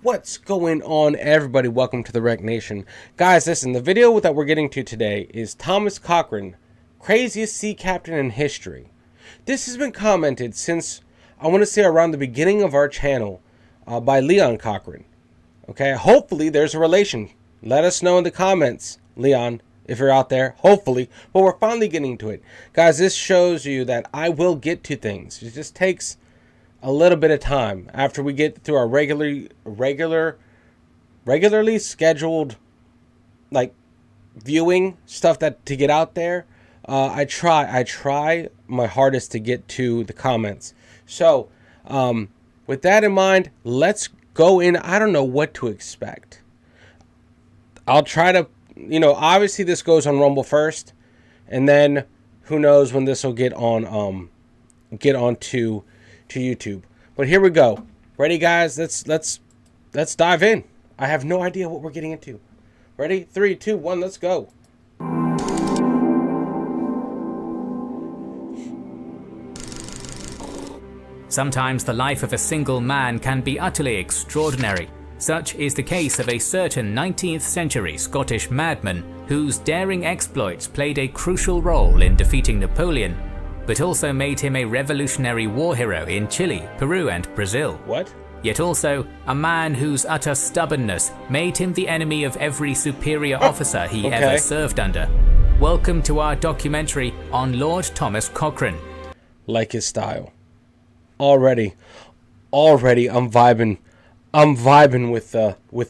What's going on, everybody? Welcome to the Wreck Nation. Guys, listen, the video that we're getting to today is Thomas Cochrane, craziest sea captain in history. This has been commented since, I want to say, around the beginning of our channel by Leon Cochrane. Okay, hopefully there's a relation. Let us know in the comments, Leon, if you're out there. Hopefully, but we're finally getting to it. Guys, this shows you that I will get to things. It just takes a little bit of time after we get through our regularly scheduled like viewing stuff that to get out there. I try my hardest to get to the comments. So with that in mind, let's go in. I don't know what to expect. I'll try to, obviously this goes on Rumble first, and then who knows when this will get on to YouTube. But here we go. Ready, guys? Let's dive in. I have no idea what we're getting into. Ready? 3, 2, 1, let's go. Sometimes the life of a single man can be utterly extraordinary. Such is the case of a certain 19th century Scottish madman whose daring exploits played a crucial role in defeating Napoleon, but also made him a revolutionary war hero in Chile, Peru and Brazil. What? Yet also a man whose utter stubbornness made him the enemy of every superior officer he ever served under. Welcome to our documentary on Lord Thomas Cochrane. Like his style. Already I'm vibing with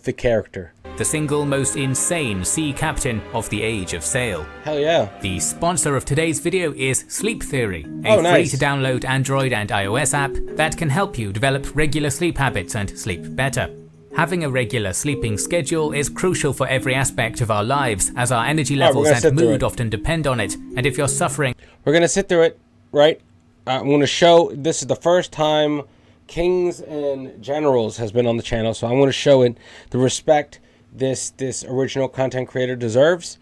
the character. The single most insane sea captain of the age of sail. Hell yeah. The sponsor of today's video is Sleep Theory, a free-to-download Android and iOS app that can help you develop regular sleep habits and sleep better. Having a regular sleeping schedule is crucial for every aspect of our lives, as our energy levels and mood often depend on it, and if you're suffering... We're going to sit through it, right? I'm going to show, this is the first time Kings and Generals has been on the channel, so I'm going to show it the respect this original content creator deserves,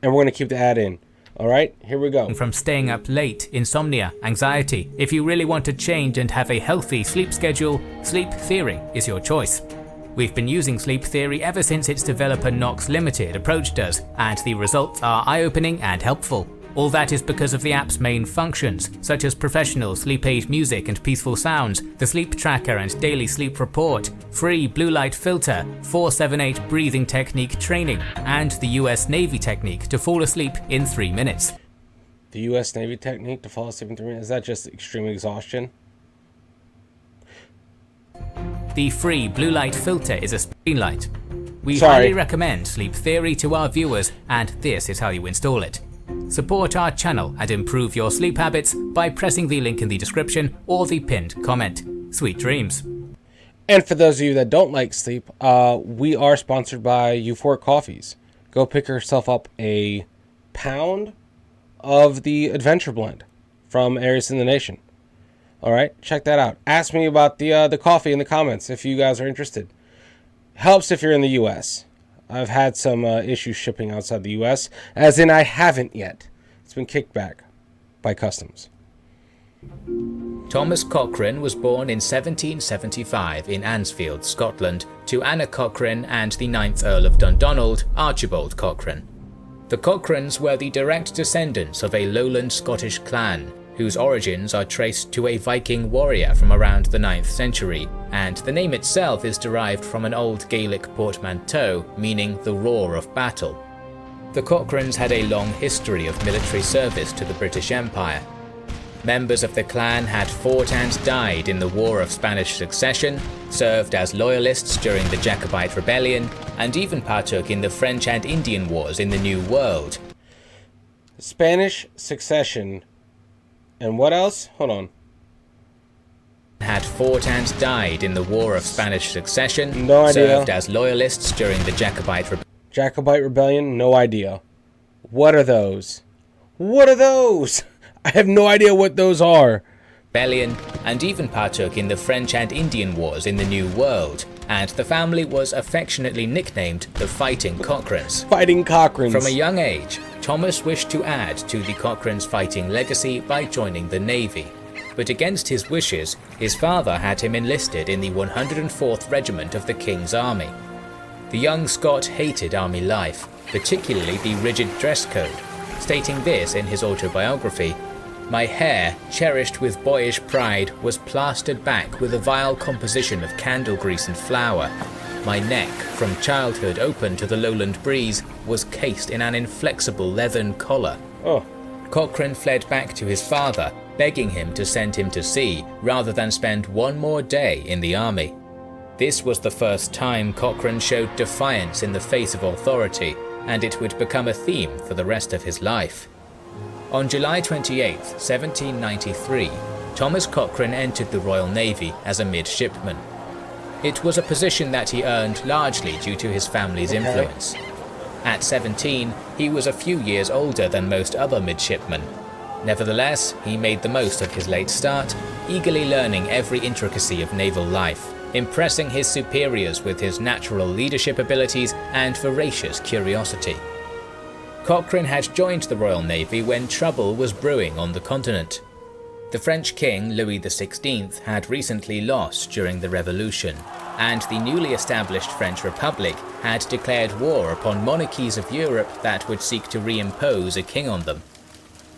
and we're going to keep the ad in. All right, here we go. From staying up late, insomnia, anxiety. If you really want to change and have a healthy sleep schedule, Sleep Theory is your choice. We've been using Sleep Theory ever since its developer Knox Limited approached us, and the results are eye-opening and helpful. All that is because of the app's main functions, such as professional sleep aid music and peaceful sounds, the sleep tracker and daily sleep report, free blue light filter, 478 breathing technique training, and the US Navy technique to fall asleep in 3 minutes. The US Navy technique to fall asleep in 3 minutes? Is that just extreme exhaustion? The free blue light filter is a screen light. We highly recommend Sleep Theory to our viewers, and this is how you install it. Support our channel and improve your sleep habits by pressing the link in the description or the pinned comment. Sweet dreams. And for those of you that don't like sleep, we are sponsored by Euphoric Coffees. Go pick yourself up a pound of the Adventure Blend from areas in the nation. All right, check that out. Ask me about the coffee in the comments if you guys are interested. Helps if you're in the U.S. I've had some issues shipping outside the U.S., as in I haven't yet. It's been kicked back by customs. Thomas Cochrane was born in 1775 in Ansfield, Scotland, to Anna Cochrane and the 9th Earl of Dundonald, Archibald Cochrane. The Cochranes were the direct descendants of a lowland Scottish clan, whose origins are traced to a Viking warrior from around the 9th century, and the name itself is derived from an old Gaelic portmanteau meaning the roar of battle. The Cochranes had a long history of military service to the British Empire. Members of the clan had fought and died in the War of Spanish Succession, served as loyalists during the Jacobite Rebellion, and even partook in the French and Indian Wars in the New World. Spanish Succession. And what else? Hold on. Had fought and died in the War of Spanish Succession. No idea. Served as loyalists during the Jacobite Rebellion? No idea. What are those? What are those? I have no idea what those are. Rebellion, and even partook in the French and Indian Wars in the New World, and the family was affectionately nicknamed the Fighting Cochranes. Fighting Cochranes. From a young age, Thomas wished to add to the Cochranes' fighting legacy by joining the Navy. but against his wishes, his father had him enlisted in the 104th Regiment of the King's Army. The young Scot hated army life, particularly the rigid dress code, stating this in his autobiography: "My hair, cherished with boyish pride, was plastered back with a vile composition of candle grease and flour. My neck, from childhood open to the lowland breeze, was cased in an inflexible leathern collar." Oh. Cochrane fled back to his father, begging him to send him to sea rather than spend one more day in the army. This was the first time Cochrane showed defiance in the face of authority, and it would become a theme for the rest of his life. On July 28, 1793, Thomas Cochrane entered the Royal Navy as a midshipman. It was a position that he earned largely due to his family's influence. At 17, he was a few years older than most other midshipmen. Nevertheless, he made the most of his late start, eagerly learning every intricacy of naval life, impressing his superiors with his natural leadership abilities and voracious curiosity. Cochrane had joined the Royal Navy when trouble was brewing on the continent. The French King Louis XVI had recently lost during the Revolution, and the newly established French Republic had declared war upon monarchies of Europe that would seek to reimpose a king on them.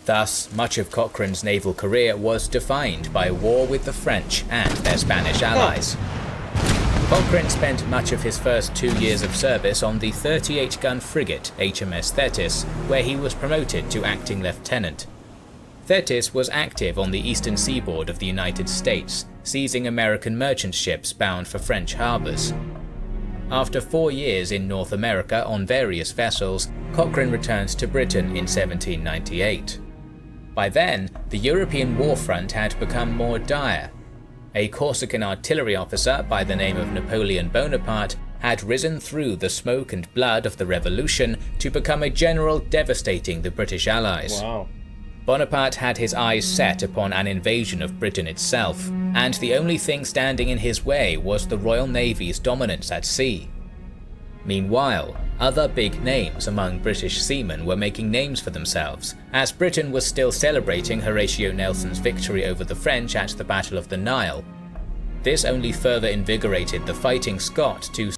Thus, much of Cochrane's naval career was defined by war with the French and their Spanish allies. Cochrane spent much of his first 2 years of service on the 38-gun frigate HMS Thetis, where he was promoted to acting lieutenant. Thetis was active on the eastern seaboard of the United States, seizing American merchant ships bound for French harbors. After 4 years in North America on various vessels, Cochrane returned to Britain in 1798. By then, the European war front had become more dire. A Corsican artillery officer by the name of Napoleon Bonaparte had risen through the smoke and blood of the Revolution to become a general devastating the British allies. Wow. Bonaparte had his eyes set upon an invasion of Britain itself, and the only thing standing in his way was the Royal Navy's dominance at sea. Meanwhile, other big names among British seamen were making names for themselves, as Britain was still celebrating Horatio Nelson's victory over the French at the Battle of the Nile. This only further invigorated the fighting Scot to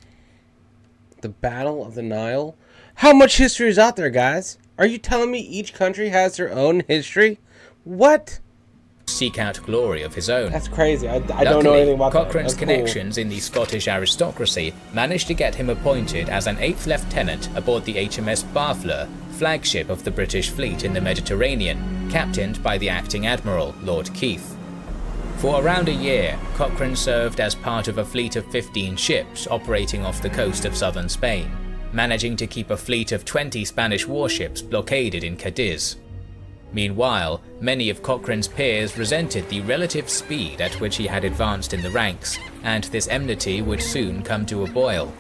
The Battle of the Nile? How much history is out there, guys? Are you telling me each country has their own history? What? seek out glory of his own. That's crazy. I don't know anything about Cochrane's that. connections in the Scottish aristocracy managed to get him appointed as an 8th lieutenant aboard the HMS Barfleur, flagship of the British fleet in the Mediterranean, captained by the acting admiral, Lord Keith. For around a year, Cochrane served as part of a fleet of 15 ships operating off the coast of southern Spain, managing to keep a fleet of 20 Spanish warships blockaded in Cadiz. Meanwhile, many of Cochrane's peers resented the relative speed at which he had advanced in the ranks, and this enmity would soon come to a boil.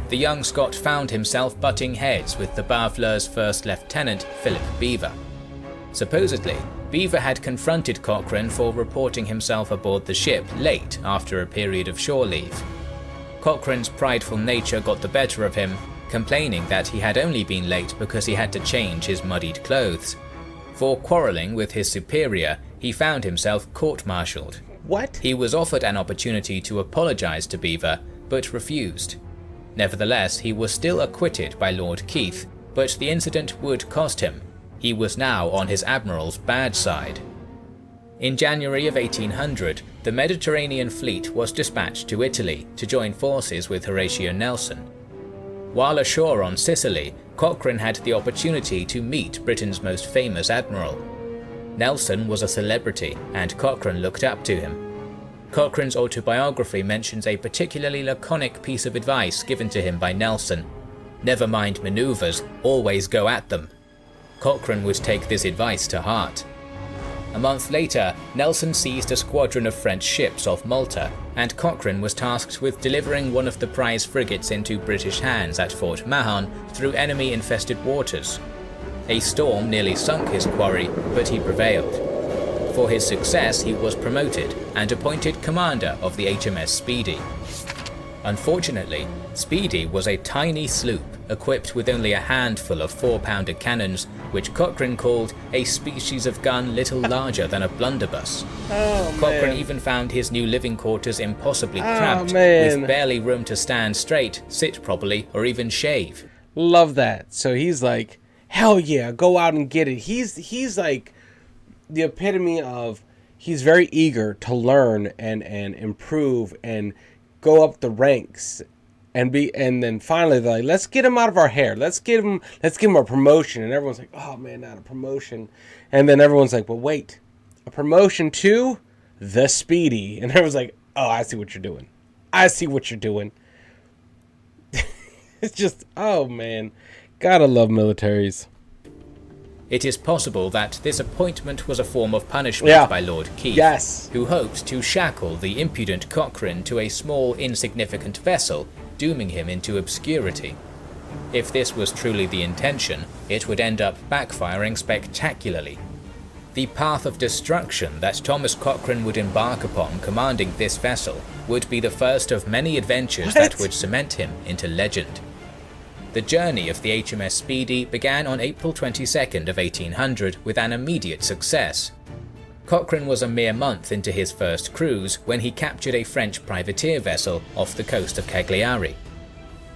The young Scot found himself butting heads with the Barfleur's first lieutenant, Philip Beaver. Supposedly, Beaver had confronted Cochrane for reporting himself aboard the ship late after a period of shore leave. Cochrane's prideful nature got the better of him, complaining that he had only been late because he had to change his muddied clothes. For quarrelling with his superior, he found himself court-martialed. What? He was offered an opportunity to apologize to Beaver, but refused. Nevertheless, he was still acquitted by Lord Keith, but the incident would cost him. He was now on his admiral's bad side. In January of 1800, the Mediterranean fleet was dispatched to Italy to join forces with Horatio Nelson. While ashore on Sicily, Cochrane had the opportunity to meet Britain's most famous admiral. Nelson was a celebrity, and Cochrane looked up to him. Cochrane's autobiography mentions a particularly laconic piece of advice given to him by Nelson: "Never mind maneuvers, always go at them." Cochrane would take this advice to heart. A month later, Nelson seized a squadron of French ships off Malta, and Cochrane was tasked with delivering one of the prize frigates into British hands at Fort Mahon through enemy-infested waters. A storm nearly sunk his quarry, but he prevailed. For his success, he was promoted and appointed commander of the HMS Speedy. Unfortunately, Speedy was a tiny sloop equipped with only a handful of 4-pounder cannons, which Cochrane called a species of gun little larger than a blunderbuss. Cochrane even found his new living quarters impossibly cramped, with barely room to stand straight, sit properly, or even shave. Love that. So he's like, hell yeah, go out and get it. He's like the epitome of, he's very eager to learn and improve and go up the ranks and then finally they're like, let's get him out of our hair. Let's give him a promotion. And everyone's like, oh man, not a promotion. And then everyone's like, well, wait, a promotion to the Speedy. And everyone's like, oh, I see what you're doing. It's just, oh man, gotta love militaries. It is possible that this appointment was a form of punishment by Lord Keith, who hoped to shackle the impudent Cochrane to a small, insignificant vessel, dooming him into obscurity. If this was truly the intention, it would end up backfiring spectacularly. The path of destruction that Thomas Cochrane would embark upon commanding this vessel would be the first of many adventures that would cement him into legend. The journey of the HMS Speedy began on April 22nd of 1800 with an immediate success. Cochrane was a mere month into his first cruise when he captured a French privateer vessel off the coast of Cagliari.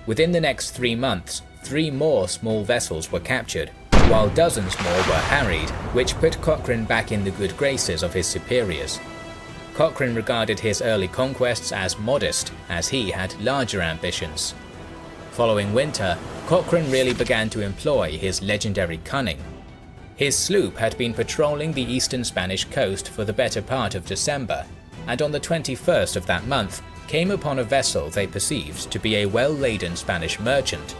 Within the next 3 months, 3 more small vessels were captured, while dozens more were harried, which put Cochrane back in the good graces of his superiors. Cochrane regarded his early conquests as modest, as he had larger ambitions. Following winter, Cochrane really began to employ his legendary cunning. His sloop had been patrolling the eastern Spanish coast for the better part of December, and on the 21st of that month came upon a vessel they perceived to be a well-laden Spanish merchant.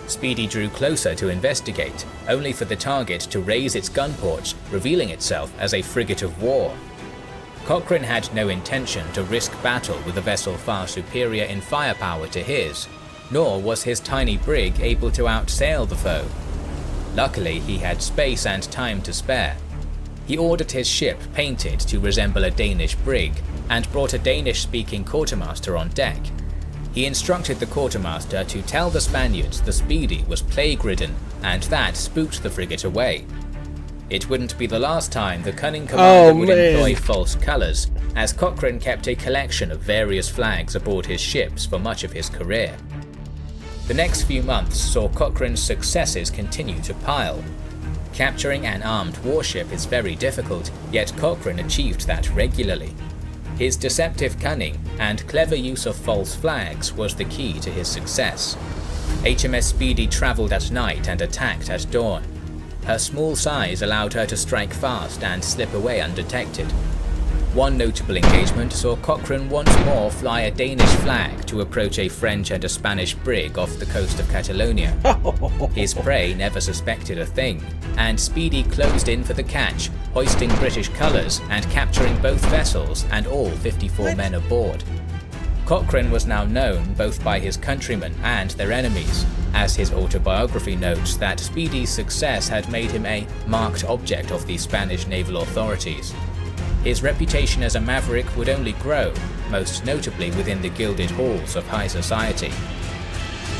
Speedy drew closer to investigate, only for the target to raise its gun ports, revealing itself as a frigate of war. Cochrane had no intention to risk battle with a vessel far superior in firepower to his, nor was his tiny brig able to outsail the foe. Luckily, he had space and time to spare. He ordered his ship painted to resemble a Danish brig, and brought a Danish-speaking quartermaster on deck. He instructed the quartermaster to tell the Spaniards the Speedy was plague-ridden, and that spooked the frigate away. It wouldn't be the last time the cunning commander would employ false colours, as Cochrane kept a collection of various flags aboard his ships for much of his career. The next few months saw Cochrane's successes continue to pile. Capturing an armed warship is very difficult, yet Cochrane achieved that regularly. His deceptive cunning and clever use of false flags was the key to his success. HMS Speedy travelled at night and attacked at dawn. Her small size allowed her to strike fast and slip away undetected. One notable engagement saw Cochrane once more fly a Danish flag to approach a French and a Spanish brig off the coast of Catalonia. His prey never suspected a thing, and Speedy closed in for the catch, hoisting British colours and capturing both vessels and all 54 men aboard. Cochrane was now known both by his countrymen and their enemies, as his autobiography notes that Speedy's success had made him a marked object of the Spanish naval authorities. His reputation as a maverick would only grow, most notably within the gilded halls of high society.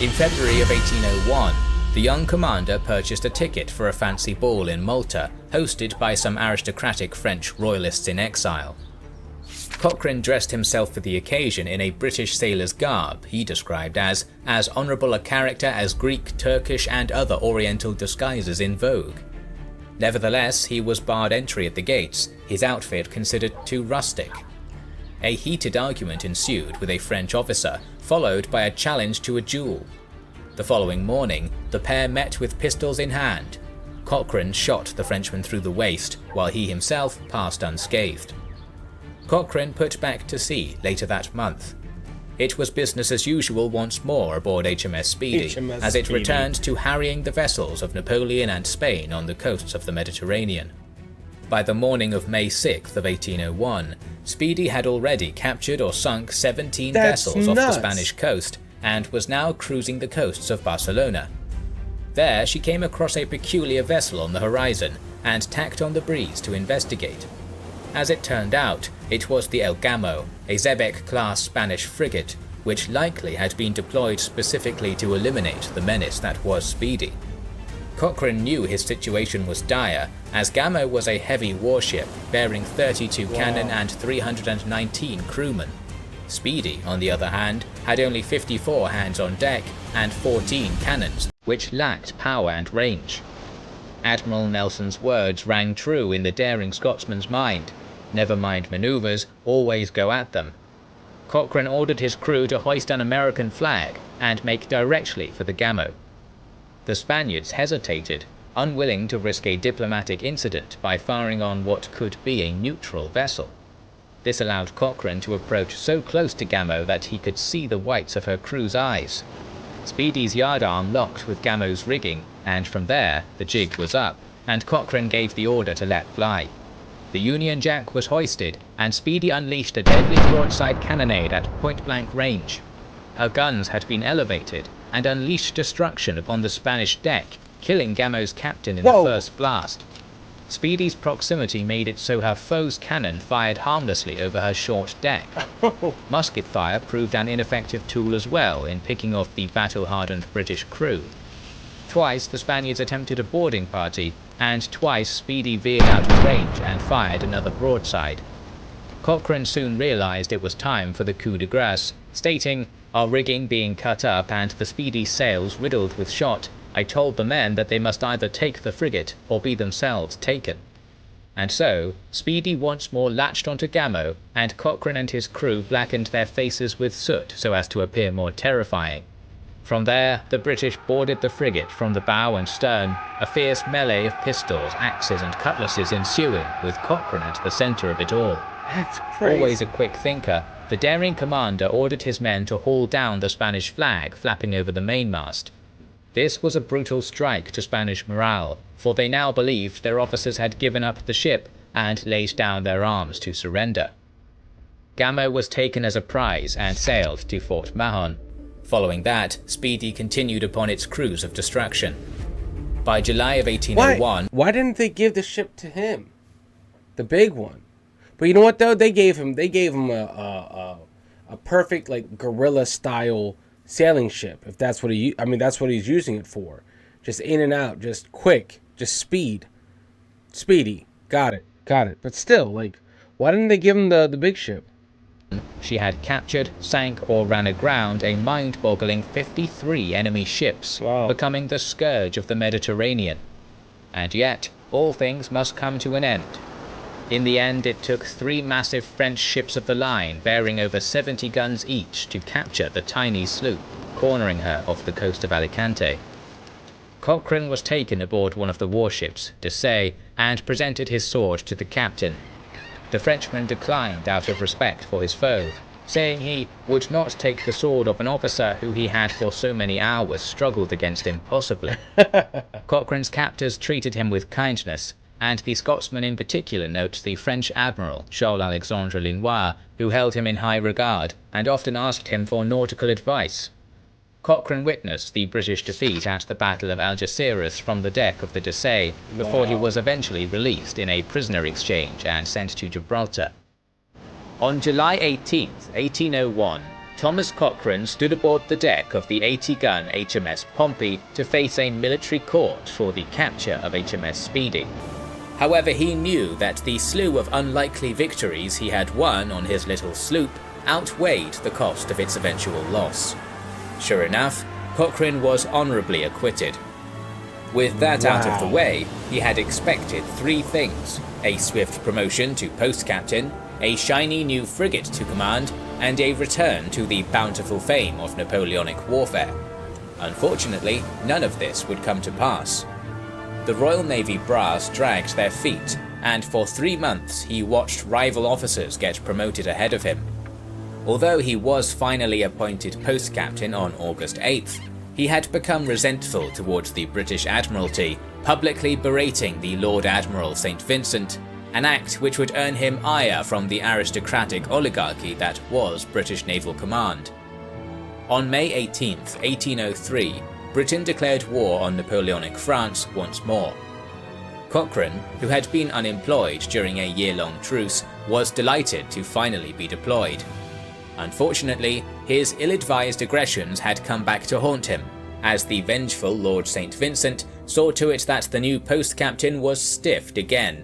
In February of 1801, the young commander purchased a ticket for a fancy ball in Malta, hosted by some aristocratic French royalists in exile. Cochrane dressed himself for the occasion in a British sailor's garb he described as honourable a character as Greek, Turkish and other Oriental disguises in vogue. Nevertheless, he was barred entry at the gates, his outfit considered too rustic. A heated argument ensued with a French officer, followed by a challenge to a duel. The following morning, the pair met with pistols in hand. Cochrane shot the Frenchman through the waist, while he himself passed unscathed. Cochrane put back to sea later that month. It was business as usual once more aboard HMS Speedy, as it returned to harrying the vessels of Napoleon and Spain on the coasts of the Mediterranean. By the morning of May 6th of 1801, Speedy had already captured or sunk 17 vessels off the Spanish coast, and was now cruising the coasts of Barcelona. There she came across a peculiar vessel on the horizon, and tacked on the breeze to investigate. As it turned out, it was the El Gamo, a Xebec-class Spanish frigate, which likely had been deployed specifically to eliminate the menace that was Speedy. Cochrane knew his situation was dire, as Gamo was a heavy warship bearing 32 cannon and 319 crewmen. Speedy, on the other hand, had only 54 hands on deck and 14 cannons, which lacked power and range. Admiral Nelson's words rang true in the daring Scotsman's mind. Never mind maneuvers, always go at them. Cochrane ordered his crew to hoist an American flag and make directly for the Gamo. The Spaniards hesitated, unwilling to risk a diplomatic incident by firing on what could be a neutral vessel. This allowed Cochrane to approach so close to Gamo that he could see the whites of her crew's eyes. Speedy's yardarm locked with Gamo's rigging, and from there the jig was up, and Cochrane gave the order to let fly. The Union Jack was hoisted, and Speedy unleashed a deadly broadside cannonade at point-blank range. Her guns had been elevated, and unleashed destruction upon the Spanish deck, killing Gamo's captain in the first blast. Speedy's proximity made it so her foe's cannon fired harmlessly over her short deck. Musket fire proved an ineffective tool as well in picking off the battle-hardened British crew. Twice the Spaniards attempted a boarding party, and twice Speedy veered out of range and fired another broadside. Cochrane soon realized it was time for the coup de grace, stating, "Our rigging being cut up and the Speedy's sails riddled with shot, I told the men that they must either take the frigate or be themselves taken." And so, Speedy once more latched onto Gamo, and Cochrane and his crew blackened their faces with soot so as to appear more terrifying. From there, the British boarded the frigate from the bow and stern, a fierce melee of pistols, axes and cutlasses ensuing, with Cochrane at the centre of it all. That's crazy. Always a quick thinker, the daring commander ordered his men to haul down the Spanish flag flapping over the mainmast. This was a brutal strike to Spanish morale, for they now believed their officers had given up the ship and laid down their arms to surrender. Gamo was taken as a prize and sailed to Fort Mahon. Following that, Speedy continued upon its cruise of destruction. By July of 1801... Why didn't they give the ship to him? The big one. But you know what though? They gave him a perfect like guerrilla style sailing ship. If that's what that's what he's using it for. Just in and out, just quick, just speed. Speedy. Got it. But still, like, why didn't they give him the big ship? She had captured, sank or ran aground a mind-boggling 53 enemy ships, becoming the scourge of the Mediterranean. And yet, all things must come to an end. In the end, it took 3 massive French ships of the line bearing over 70 guns each to capture the tiny sloop, cornering her off the coast of Alicante. Cochrane was taken aboard one of the warships, Disgrace, and presented his sword to the captain. The Frenchman declined out of respect for his foe, saying he would not take the sword of an officer who he had for so many hours struggled against impossibly. Cochrane's captors treated him with kindness, and the Scotsman in particular notes the French admiral Charles-Alexandre Linois, who held him in high regard and often asked him for nautical advice. Cochrane witnessed the British defeat at the Battle of Algeciras from the deck of the Disgrace before he was eventually released in a prisoner exchange and sent to Gibraltar. On July 18, 1801, Thomas Cochrane stood aboard the deck of the 80-gun HMS Pompey to face a military court for the capture of HMS Speedy. However, he knew that the slew of unlikely victories he had won on his little sloop outweighed the cost of its eventual loss. Sure enough, Cochrane was honourably acquitted. With that out of the way, he had expected 3 things: a swift promotion to post captain, a shiny new frigate to command, and a return to the bountiful fame of Napoleonic warfare. Unfortunately, none of this would come to pass. The Royal Navy brass dragged their feet, and for 3 months he watched rival officers get promoted ahead of him. Although he was finally appointed post captain on August 8th, he had become resentful towards the British Admiralty, publicly berating the Lord Admiral St. Vincent, an act which would earn him ire from the aristocratic oligarchy that was British Naval Command. On May 18, 1803, Britain declared war on Napoleonic France once more. Cochrane, who had been unemployed during a year-long truce, was delighted to finally be deployed. Unfortunately, his ill-advised aggressions had come back to haunt him, as the vengeful Lord St. Vincent saw to it that the new post captain was stiffed again.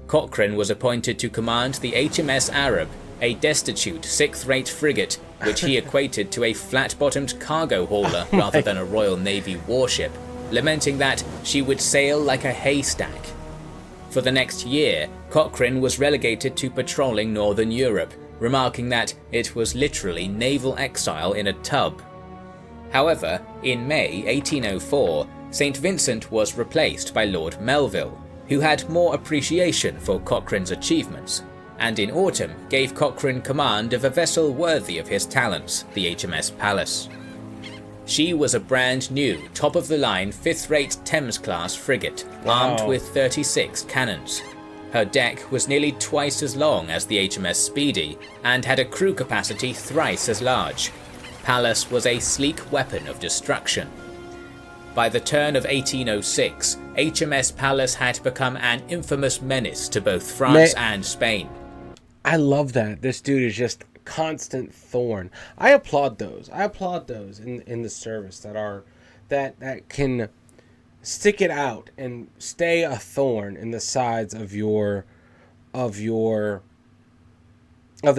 Cochrane was appointed to command the HMS Arab, a destitute 6th-rate frigate which he equated to a flat-bottomed cargo hauler rather than a Royal Navy warship, lamenting that she would sail like a haystack. For the next year, Cochrane was relegated to patrolling northern Europe, remarking that it was literally naval exile in a tub. However, in May 1804, St. Vincent was replaced by Lord Melville, who had more appreciation for Cochrane's achievements, and in autumn gave Cochrane command of a vessel worthy of his talents, the HMS Pallas. She was a brand new, top-of-the-line 5th-rate Thames-class frigate, armed with 36 cannons. Her deck was nearly twice as long as the HMS Speedy, and had a crew capacity thrice as large. Pallas was a sleek weapon of destruction. By the turn of 1806, HMS Pallas had become an infamous menace to both France and Spain. I love that. This dude is just a constant thorn. I applaud those. In the service that can stick it out and stay a thorn in the sides of the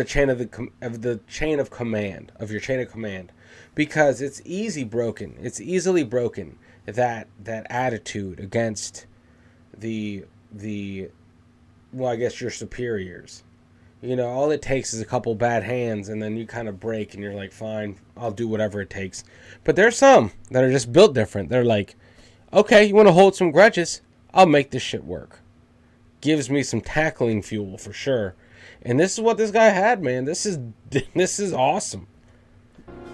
chain of command, because it's easily broken that attitude against the I guess your superiors. You know, all it takes is a couple bad hands, and then you kind of break, and you're like, fine, I'll do whatever it takes. But there's some that are just built different. They're like, okay, you want to hold some grudges? I'll make this shit work. Gives me some tackling fuel for sure. And this is what this guy had, man. This is awesome.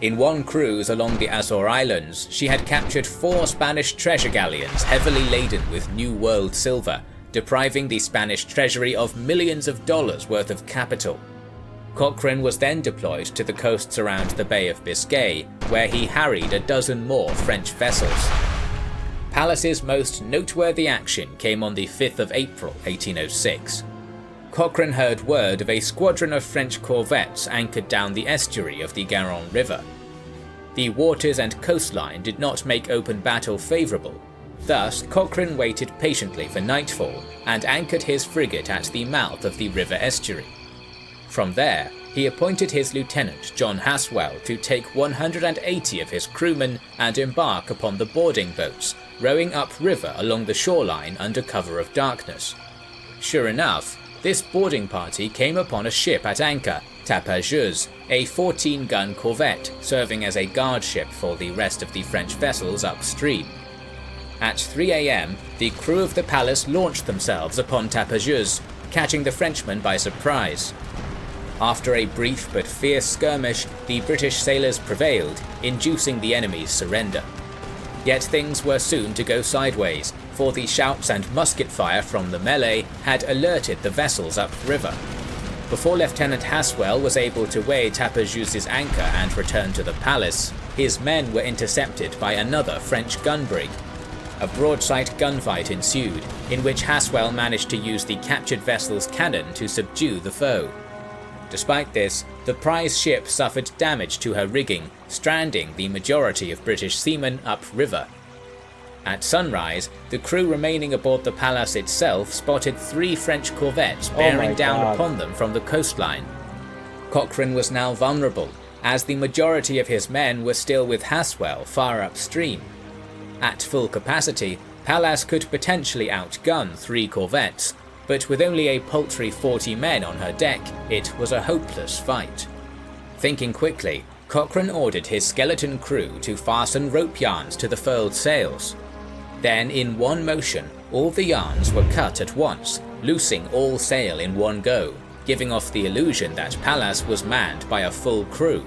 In one cruise along the Azore Islands, she had captured 4 Spanish treasure galleons heavily laden with New World silver, depriving the Spanish treasury of millions of dollars worth of capital. Cochrane was then deployed to the coasts around the Bay of Biscay, where he harried a dozen more French vessels. Pallas's most noteworthy action came on the 5th of April 1806. Cochrane heard word of a squadron of French corvettes anchored down the estuary of the Garonne River. The waters and coastline did not make open battle favourable. Thus, Cochrane waited patiently for nightfall and anchored his frigate at the mouth of the river estuary. From there, he appointed his lieutenant John Haswell to take 180 of his crewmen and embark upon the boarding boats, rowing upriver along the shoreline under cover of darkness. Sure enough, this boarding party came upon a ship at anchor, Tapageuse, a 14-gun corvette serving as a guard ship for the rest of the French vessels upstream. At 3 AM, the crew of the Pallas launched themselves upon Tapageuse, catching the Frenchmen by surprise. After a brief but fierce skirmish, the British sailors prevailed, inducing the enemy's surrender. Yet things were soon to go sideways, for the shouts and musket fire from the melee had alerted the vessels upriver. Before Lieutenant Haswell was able to weigh Tapageuse's anchor and return to the Pallas, his men were intercepted by another French gun brig. A broadside gunfight ensued, in which Haswell managed to use the captured vessel's cannon to subdue the foe. Despite this, the prize ship suffered damage to her rigging, stranding the majority of British seamen upriver. At sunrise, the crew remaining aboard the Pallas itself spotted 3 French corvettes bearing down upon them from the coastline. Cochrane was now vulnerable, as the majority of his men were still with Haswell far upstream. At full capacity, Pallas could potentially outgun 3 corvettes, but with only a paltry 40 men on her deck, it was a hopeless fight. Thinking quickly, Cochrane ordered his skeleton crew to fasten rope yarns to the furled sails. Then, in one motion, all the yarns were cut at once, loosing all sail in one go, giving off the illusion that Pallas was manned by a full crew.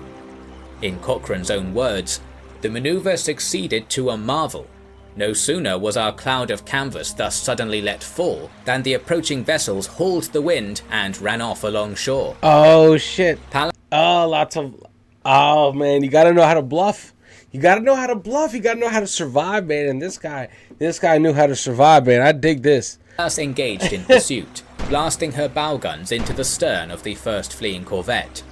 In Cochrane's own words, the maneuver succeeded to a marvel. No sooner was our cloud of canvas thus suddenly let fall than the approaching vessels hauled the wind and ran off along shore. Oh shit. Oh man, you gotta know how to bluff. You gotta know how to survive, man. And this guy knew how to survive, man. I dig this. Pallas engaged in pursuit, blasting her bow guns into the stern of the first fleeing corvette.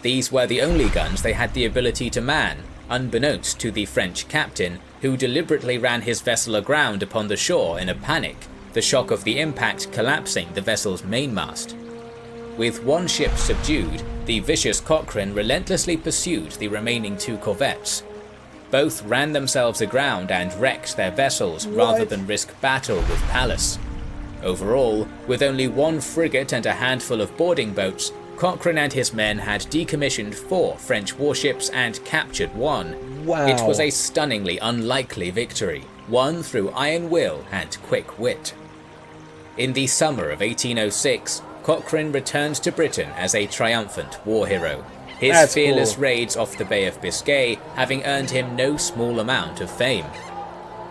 These were the only guns they had the ability to man, unbeknownst to the French captain, who deliberately ran his vessel aground upon the shore in a panic, the shock of the impact collapsing the vessel's mainmast. With one ship subdued, the vicious Cochrane relentlessly pursued the remaining 2 corvettes. Both ran themselves aground and wrecked their vessels rather than risk battle with Pallas. Overall, with only 1 frigate and a handful of boarding boats, Cochrane and his men had decommissioned 4 French warships and captured 1. Wow. It was a stunningly unlikely victory, won through iron will and quick wit. In the summer of 1806, Cochrane returned to Britain as a triumphant war hero, his fearless raids off the Bay of Biscay having earned him no small amount of fame.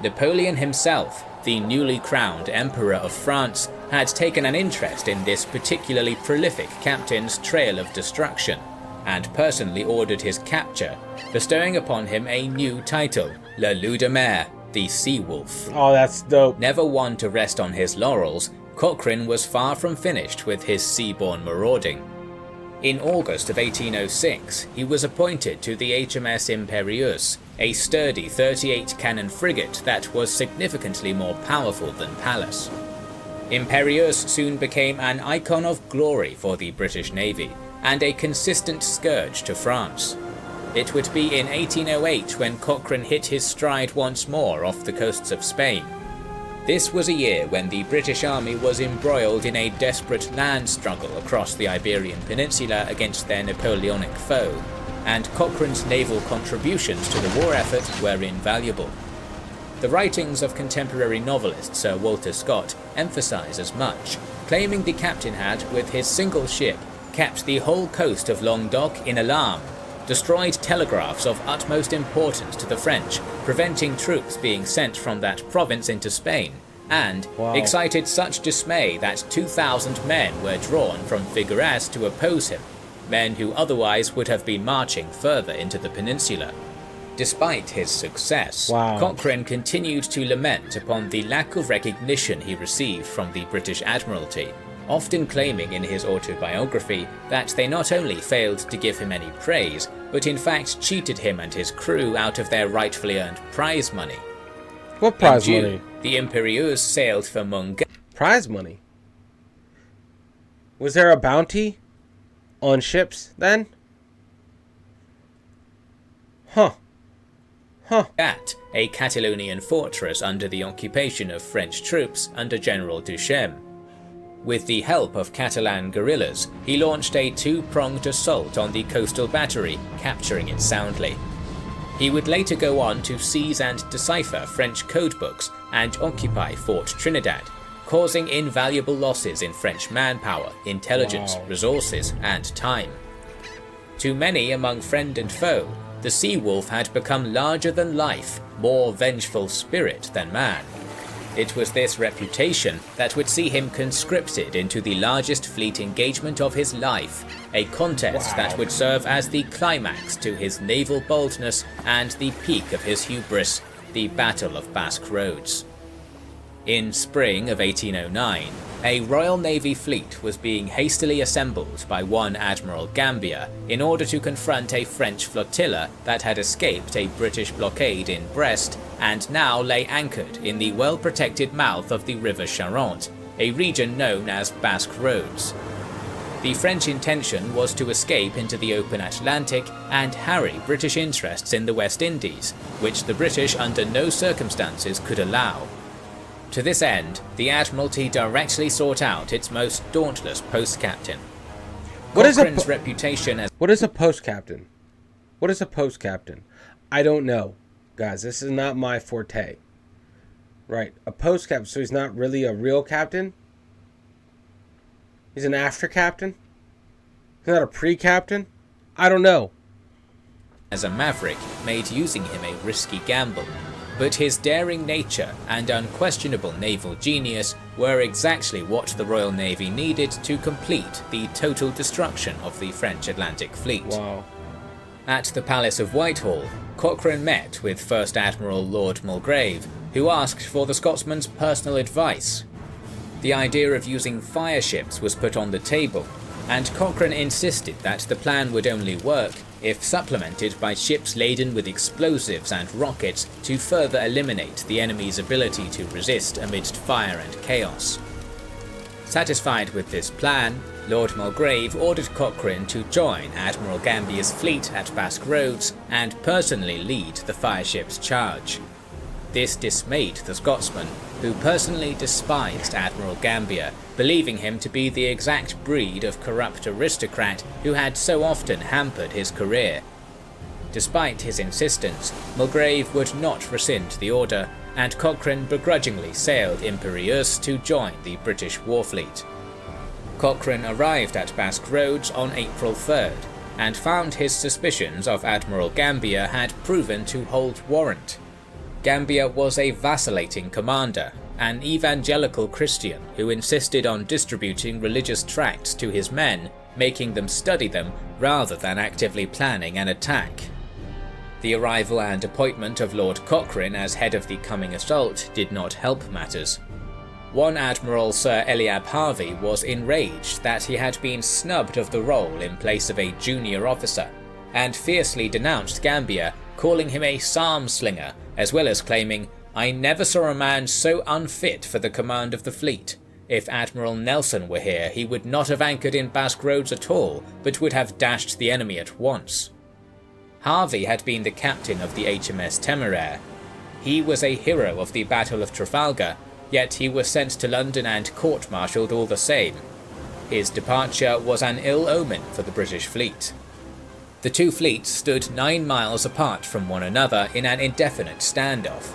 Napoleon himself, the newly crowned Emperor of France, had taken an interest in this particularly prolific captain's trail of destruction, and personally ordered his capture, bestowing upon him a new title, Le Loup de Mer, the Sea Wolf. Oh, that's dope. Never one to rest on his laurels, Cochrane was far from finished with his seaborne marauding. In August of 1806, he was appointed to the HMS Imperieuse, a sturdy 38-cannon frigate that was significantly more powerful than Pallas. Imperieuse soon became an icon of glory for the British Navy, and a consistent scourge to France. It would be in 1808 when Cochrane hit his stride once more off the coasts of Spain. This was a year when the British Army was embroiled in a desperate land struggle across the Iberian Peninsula against their Napoleonic foe, and Cochrane's naval contributions to the war effort were invaluable. The writings of contemporary novelist Sir Walter Scott emphasise as much, claiming the captain had, with his single ship, kept the whole coast of Languedoc in alarm, destroyed telegraphs of utmost importance to the French, preventing troops being sent from that province into Spain, and excited such dismay that 2,000 men were drawn from Figueras to oppose him, men who otherwise would have been marching further into the peninsula. Despite his success, Cochrane continued to lament upon the lack of recognition he received from the British Admiralty, often claiming in his autobiography that they not only failed to give him any praise, but in fact cheated him and his crew out of their rightfully earned prize money. What prize money? The Imperieuse sailed for Munga. Prize money? Was there a bounty on ships then? At a Catalonian fortress under the occupation of French troops under General Duchesne. With the help of Catalan guerrillas, he launched a 2-pronged assault on the coastal battery, capturing it soundly. He would later go on to seize and decipher French codebooks and occupy Fort Trinidad, causing invaluable losses in French manpower, intelligence, resources, and time. To many among friend and foe, the Sea Wolf had become larger than life, more vengeful spirit than man. It was this reputation that would see him conscripted into the largest fleet engagement of his life, a contest that would serve as the climax to his naval boldness and the peak of his hubris, the Battle of Basque Roads. In spring of 1809, a Royal Navy fleet was being hastily assembled by one Admiral Gambier in order to confront a French flotilla that had escaped a British blockade in Brest and now lay anchored in the well-protected mouth of the River Charente, a region known as Basque Roads. The French intention was to escape into the open Atlantic and harry British interests in the West Indies, which the British under no circumstances could allow. To this end, the Admiralty directly sought out its most dauntless post-captain. Cochrane's reputation as... What is a post-captain? What is a post-captain? I don't know. Guys, this is not my forte. Right, a post-captain, so he's not really a real captain? He's an after-captain? He's not a pre-captain? I don't know. As a maverick made using him a risky gamble. But his daring nature and unquestionable naval genius were exactly what the Royal Navy needed to complete the total destruction of the French Atlantic Fleet. At the Palace of Whitehall, Cochrane met with First Admiral Lord Mulgrave, who asked for the Scotsman's personal advice. The idea of using fire ships was put on the table, and Cochrane insisted that the plan would only work if supplemented by ships laden with explosives and rockets to further eliminate the enemy's ability to resist amidst fire and chaos. Satisfied with this plan, Lord Mulgrave ordered Cochrane to join Admiral Gambier's fleet at Basque Roads and personally lead the fireship's charge. This dismayed the Scotsman, who personally despised Admiral Gambier, believing him to be the exact breed of corrupt aristocrat who had so often hampered his career. Despite his insistence, Mulgrave would not rescind the order, and Cochrane begrudgingly sailed Imperieuse to join the British war fleet. Cochrane arrived at Basque Roads on April 3rd, and found his suspicions of Admiral Gambier had proven to hold warrant. Gambier was a vacillating commander, an evangelical Christian who insisted on distributing religious tracts to his men, making them study them rather than actively planning an attack. The arrival and appointment of Lord Cochrane as head of the coming assault did not help matters. One Admiral Sir Eliab Harvey was enraged that he had been snubbed of the role in place of a junior officer, and fiercely denounced Gambier, calling him a psalm-slinger, as well as claiming, "I never saw a man so unfit for the command of the fleet. If Admiral Nelson were here, he would not have anchored in Basque Roads at all, but would have dashed the enemy at once." Harvey had been the captain of the HMS Temeraire. He was a hero of the Battle of Trafalgar, yet he was sent to London and court-martialed all the same. His departure was an ill omen for the British fleet. The two fleets stood 9 miles apart from one another in an indefinite standoff.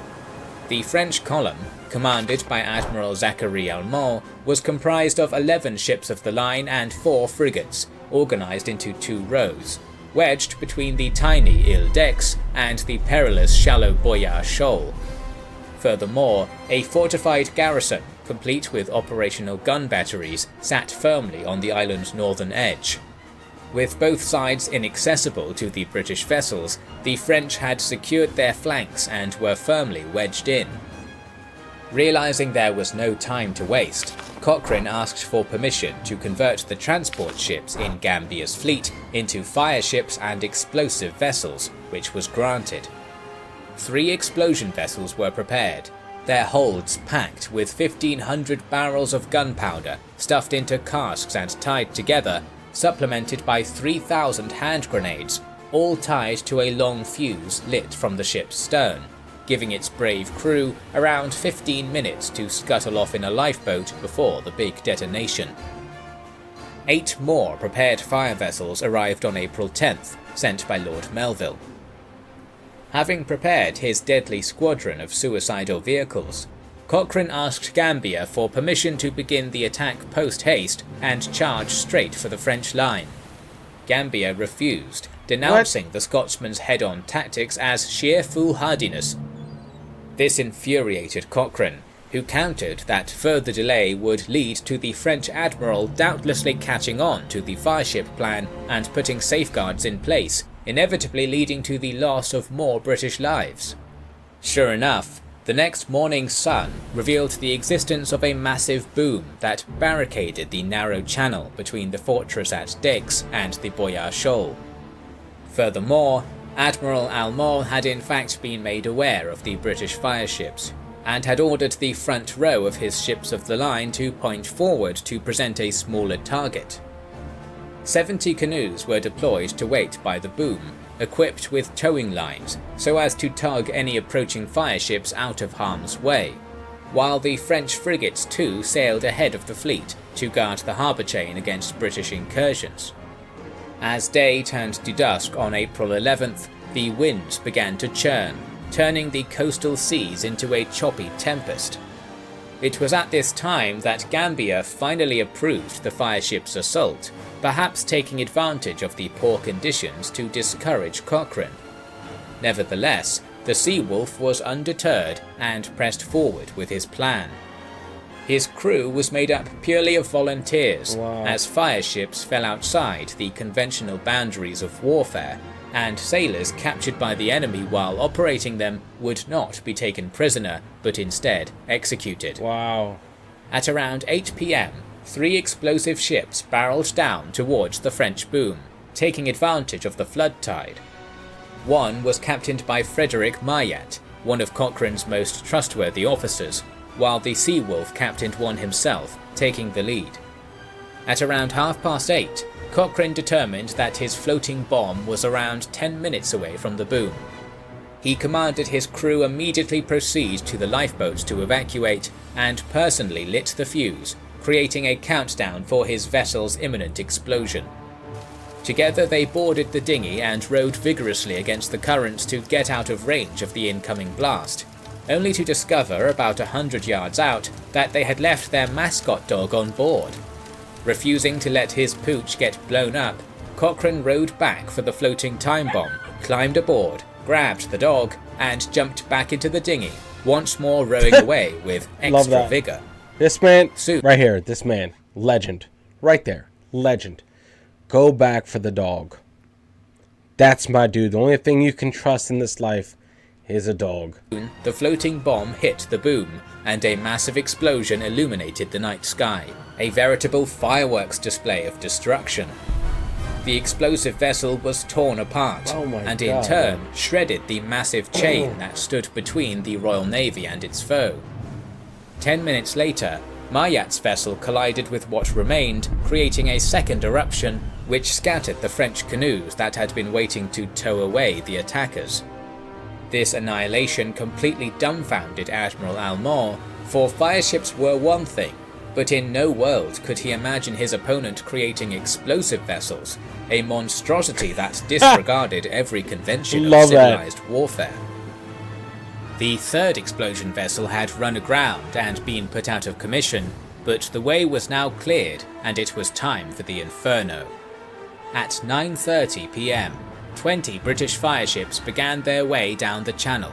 The French column, commanded by Admiral Zachary Almont, was comprised of 11 ships of the line and 4 frigates, organised into 2 rows, wedged between the tiny Ile d'Aix and the perilous shallow Boyard Shoal. Furthermore, a fortified garrison, complete with operational gun batteries, sat firmly on the island's northern edge. With both sides inaccessible to the British vessels, the French had secured their flanks and were firmly wedged in. Realising there was no time to waste, Cochrane asked for permission to convert the transport ships in Gambier's fleet into fireships and explosive vessels, which was granted. 3 explosion vessels were prepared, their holds packed with 1,500 barrels of gunpowder stuffed into casks and tied together, supplemented by 3,000 hand grenades, all tied to a long fuse lit from the ship's stern, giving its brave crew around 15 minutes to scuttle off in a lifeboat before the big detonation. 8 more prepared fire vessels arrived on April 10th, sent by Lord Melville. Having prepared his deadly squadron of suicidal vehicles, Cochrane asked Gambier for permission to begin the attack post-haste and charge straight for the French line. Gambier refused, denouncing the Scotsman's head-on tactics as sheer foolhardiness. This infuriated Cochrane, who countered that further delay would lead to the French admiral doubtlessly catching on to the fireship plan and putting safeguards in place, inevitably leading to the loss of more British lives. Sure enough, the next morning's sun revealed the existence of a massive boom that barricaded the narrow channel between the fortress at Daix and the Boyard Shoal. Furthermore, Admiral Almont had in fact been made aware of the British fireships, and had ordered the front row of his ships of the line to point forward to present a smaller target. 70 canoes were deployed to wait by the boom, equipped with towing lines so as to tug any approaching fireships out of harm's way, while the French frigates too sailed ahead of the fleet to guard the harbour chain against British incursions. As day turned to dusk on April 11th, the winds began to churn, turning the coastal seas into a choppy tempest. It was at this time that Gambier finally approved the fireship's assault, perhaps taking advantage of the poor conditions to discourage Cochrane. Nevertheless, the Seawolf was undeterred and pressed forward with his plan. His crew was made up purely of volunteers, as fireships fell outside the conventional boundaries of warfare, and sailors captured by the enemy while operating them would not be taken prisoner, but instead executed. Wow. At around 8 p.m, 3 explosive ships barreled down towards the French boom, taking advantage of the flood tide. One was captained by Frederick Maillat, one of Cochrane's most trustworthy officers, while the Seawolf captained one himself, taking the lead. At around 8:30, Cochrane determined that his floating bomb was around 10 minutes away from the boom. He commanded his crew immediately proceed to the lifeboats to evacuate and personally lit the fuse, creating a countdown for his vessel's imminent explosion. Together they boarded the dinghy and rowed vigorously against the currents to get out of range of the incoming blast, only to discover about 100 yards out that they had left their mascot dog on board. Refusing to let his pooch get blown up, Cochrane rowed back for the floating time bomb, climbed aboard, grabbed the dog, and jumped back into the dinghy, once more rowing away with extra vigor. This man, right here, this man, legend. Right there, legend. Go back for the dog. That's my dude. The only thing you can trust in this life is a dog. The floating bomb hit the boom, and a massive explosion illuminated the night sky, a veritable fireworks display of destruction. The explosive vessel was torn apart, and in turn shredded the massive chain that stood between the Royal Navy and its foe. 10 minutes later, Maillat's vessel collided with what remained, creating a second eruption, which scattered the French canoes that had been waiting to tow away the attackers. This annihilation completely dumbfounded Admiral Almond, for fireships were one thing, but in no world could he imagine his opponent creating explosive vessels, a monstrosity that disregarded every convention of civilized warfare. The third explosion vessel had run aground and been put out of commission, but the way was now cleared and it was time for the inferno. At 9:30 p.m, 20 British fireships began their way down the channel.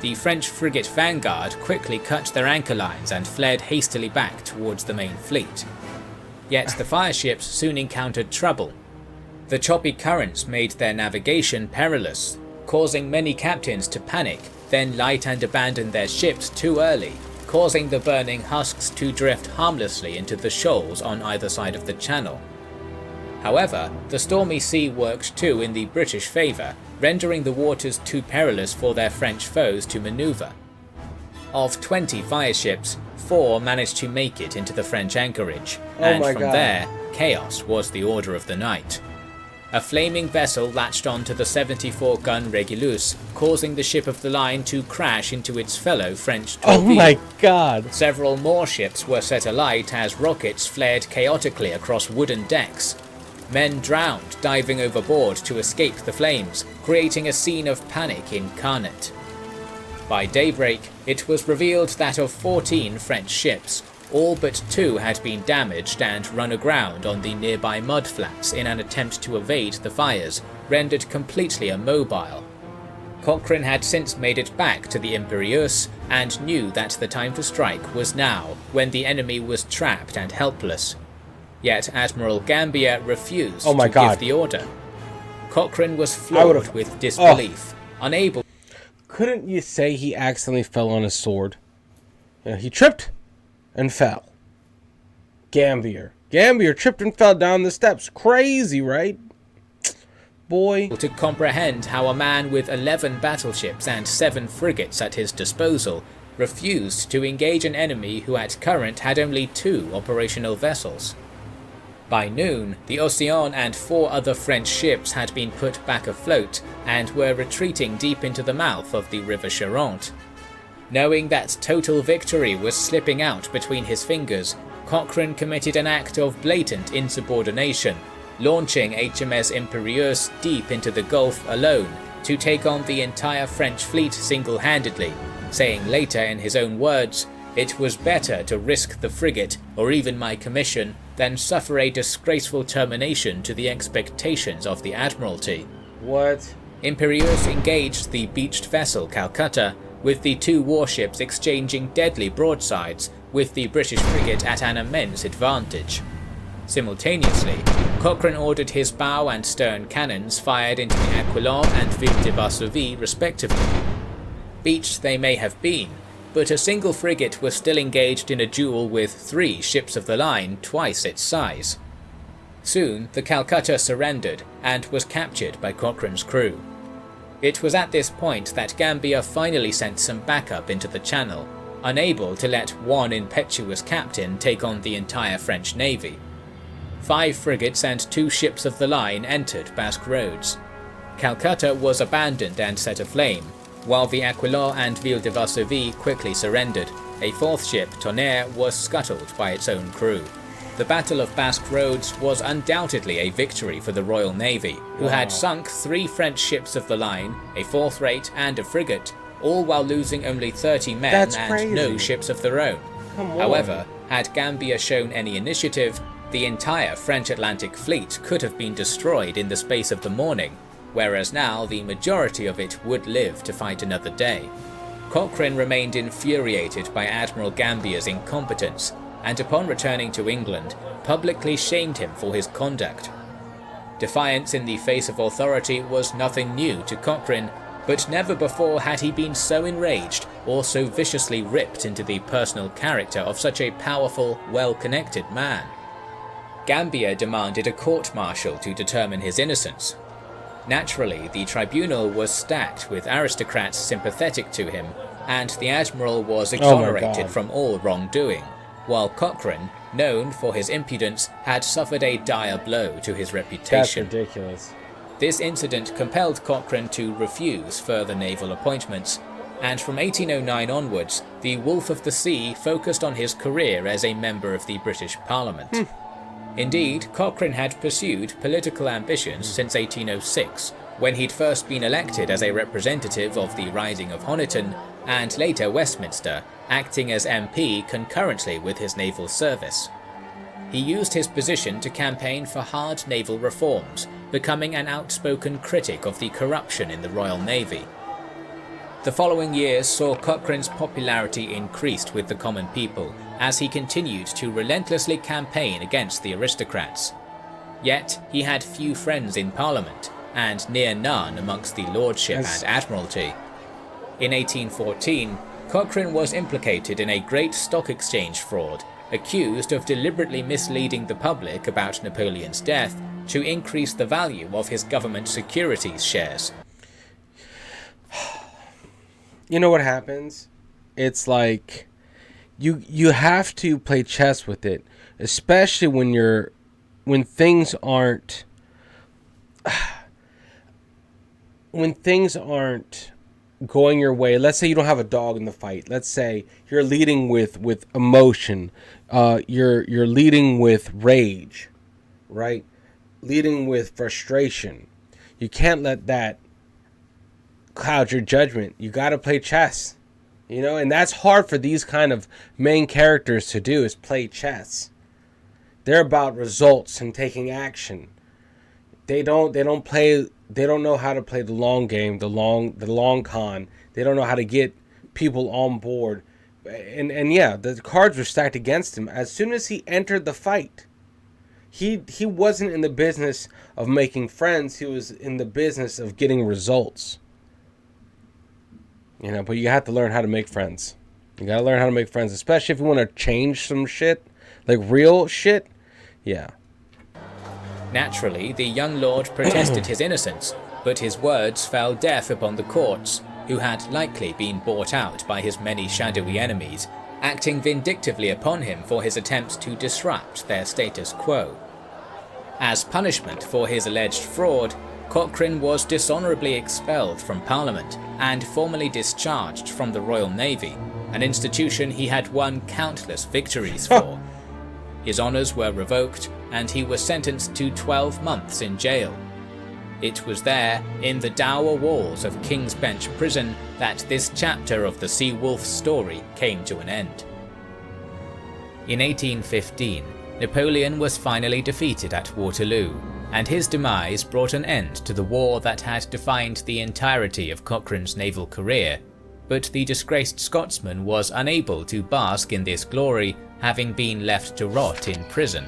The French frigate Vanguard quickly cut their anchor lines and fled hastily back towards the main fleet. Yet the fireships soon encountered trouble. The choppy currents made their navigation perilous, causing many captains to panic, then light and abandon their ships too early, causing the burning husks to drift harmlessly into the shoals on either side of the channel. However, the stormy sea worked too in the British favour, rendering the waters too perilous for their French foes to manoeuvre. Of 20 fireships, 4 managed to make it into the French anchorage, and from there, chaos was the order of the night. A flaming vessel latched onto the 74-gun Régulus, causing the ship of the line to crash into its fellow French torpedo. Oh my god! Several more ships were set alight as rockets flared chaotically across wooden decks. Men drowned diving overboard to escape the flames, creating a scene of panic incarnate. By daybreak, it was revealed that of 14 French ships, all but 2 had been damaged and run aground on the nearby mudflats in an attempt to evade the fires, rendered completely immobile. Cochrane had since made it back to the Imperieuse and knew that the time to strike was now, when the enemy was trapped and helpless. Yet Admiral Gambier refused to give the order. Cochrane was floored with disbelief, unable. Couldn't you say he accidentally fell on his sword? Yeah, he tripped and fell. Gambier tripped and fell down the steps. Crazy, right? Boy. To comprehend how a man with 11 battleships and 7 frigates at his disposal refused to engage an enemy who at current had only 2 operational vessels. By noon, the Océan and 4 other French ships had been put back afloat and were retreating deep into the mouth of the River Charente. Knowing that total victory was slipping out between his fingers, Cochrane committed an act of blatant insubordination, launching HMS Imperieuse deep into the Gulf alone to take on the entire French fleet single-handedly, saying later in his own words, "It was better to risk the frigate, or even my commission, than suffer a disgraceful termination to the expectations of the Admiralty." What? Imperieuse engaged the beached vessel Calcutta, with the 2 warships exchanging deadly broadsides, with the British frigate at an immense advantage. Simultaneously, Cochrane ordered his bow and stern cannons fired into the Aquilon and Ville de Varsovie respectively. Beached they may have been, but a single frigate was still engaged in a duel with 3 ships of the line twice its size. Soon, the Calcutta surrendered and was captured by Cochrane's crew. It was at this point that Gambia finally sent some backup into the channel, unable to let one impetuous captain take on the entire French navy. 5 frigates and 2 ships of the line entered Basque roads. Calcutta was abandoned and set aflame, while the Aquilon and Ville de Varsovie quickly surrendered. A 4th ship, Tonnerre, was scuttled by its own crew. The Battle of Basque Roads was undoubtedly a victory for the Royal Navy, who had sunk 3 French ships of the line, a 4th rate and a frigate, all while losing only 30 men and no ships of their own. However, had Gambia shown any initiative, the entire French Atlantic fleet could have been destroyed in the space of the morning, whereas now the majority of it would live to fight another day. Cochrane remained infuriated by Admiral Gambia's incompetence, and upon returning to England, publicly shamed him for his conduct. Defiance in the face of authority was nothing new to Cochrane, but never before had he been so enraged or so viciously ripped into the personal character of such a powerful, well-connected man. Gambia demanded a court-martial to determine his innocence. Naturally, the tribunal was stacked with aristocrats sympathetic to him, and the admiral was exonerated from all wrongdoing, while Cochrane, known for his impudence, had suffered a dire blow to his reputation. That's ridiculous. This incident compelled Cochrane to refuse further naval appointments, and from 1809 onwards, the Wolf of the Sea focused on his career as a member of the British Parliament. Indeed, Cochrane had pursued political ambitions since 1806, when he'd first been elected as a representative of the Riding of Honiton, and later Westminster, acting as MP concurrently with his naval service. He used his position to campaign for hard naval reforms, becoming an outspoken critic of the corruption in the Royal Navy. The following years saw Cochrane's popularity increased with the common people, as he continued to relentlessly campaign against the aristocrats. Yet, he had few friends in Parliament, and near none amongst the Lordship and Admiralty. In 1814, Cochrane was implicated in a great stock exchange fraud, accused of deliberately misleading the public about Napoleon's death to increase the value of his government securities shares. You know what happens? It's like you have to play chess with it, especially when things aren't going your way. Let's say you don't have a dog in the fight. Let's say you're leading with emotion. You're leading with rage, right? Leading with frustration. You can't let that cloud your judgment. You got to play chess, and that's hard for these kind of main characters to do, is play chess. They're about results and taking action. They don't know how to play the long game, the long con. They don't know how to get people on board. And yeah, the cards were stacked against him. As soon as he entered the fight, he wasn't in the business of making friends. He was in the business of getting results. But you have to learn how to make friends. You got to learn how to make friends, especially if you want to change some shit, like real shit. Yeah. Naturally, the young lord protested his innocence, but his words fell deaf upon the courts, who had likely been bought out by his many shadowy enemies, acting vindictively upon him for his attempts to disrupt their status quo. As punishment for his alleged fraud, Cochrane was dishonourably expelled from Parliament and formally discharged from the Royal Navy, an institution he had won countless victories for. His honours were revoked, and he was sentenced to 12 months in jail. It was there, in the dour walls of King's Bench Prison, that this chapter of the Sea Wolf's story came to an end. In 1815, Napoleon was finally defeated at Waterloo, and his demise brought an end to the war that had defined the entirety of Cochrane's naval career. But the disgraced Scotsman was unable to bask in this glory, having been left to rot in prison.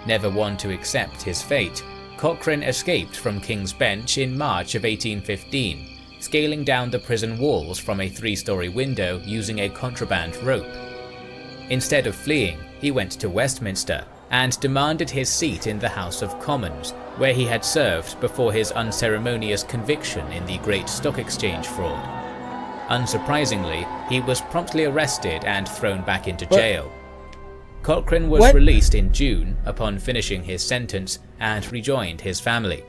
Never one to accept his fate, Cochrane escaped from King's Bench in March of 1815, scaling down the prison walls from a 3-story window using a contraband rope. Instead of fleeing, he went to Westminster and demanded his seat in the House of Commons, where he had served before his unceremonious conviction in the Great Stock Exchange fraud. Unsurprisingly, he was promptly arrested and thrown back into jail. Cochrane was released in June upon finishing his sentence and rejoined his family.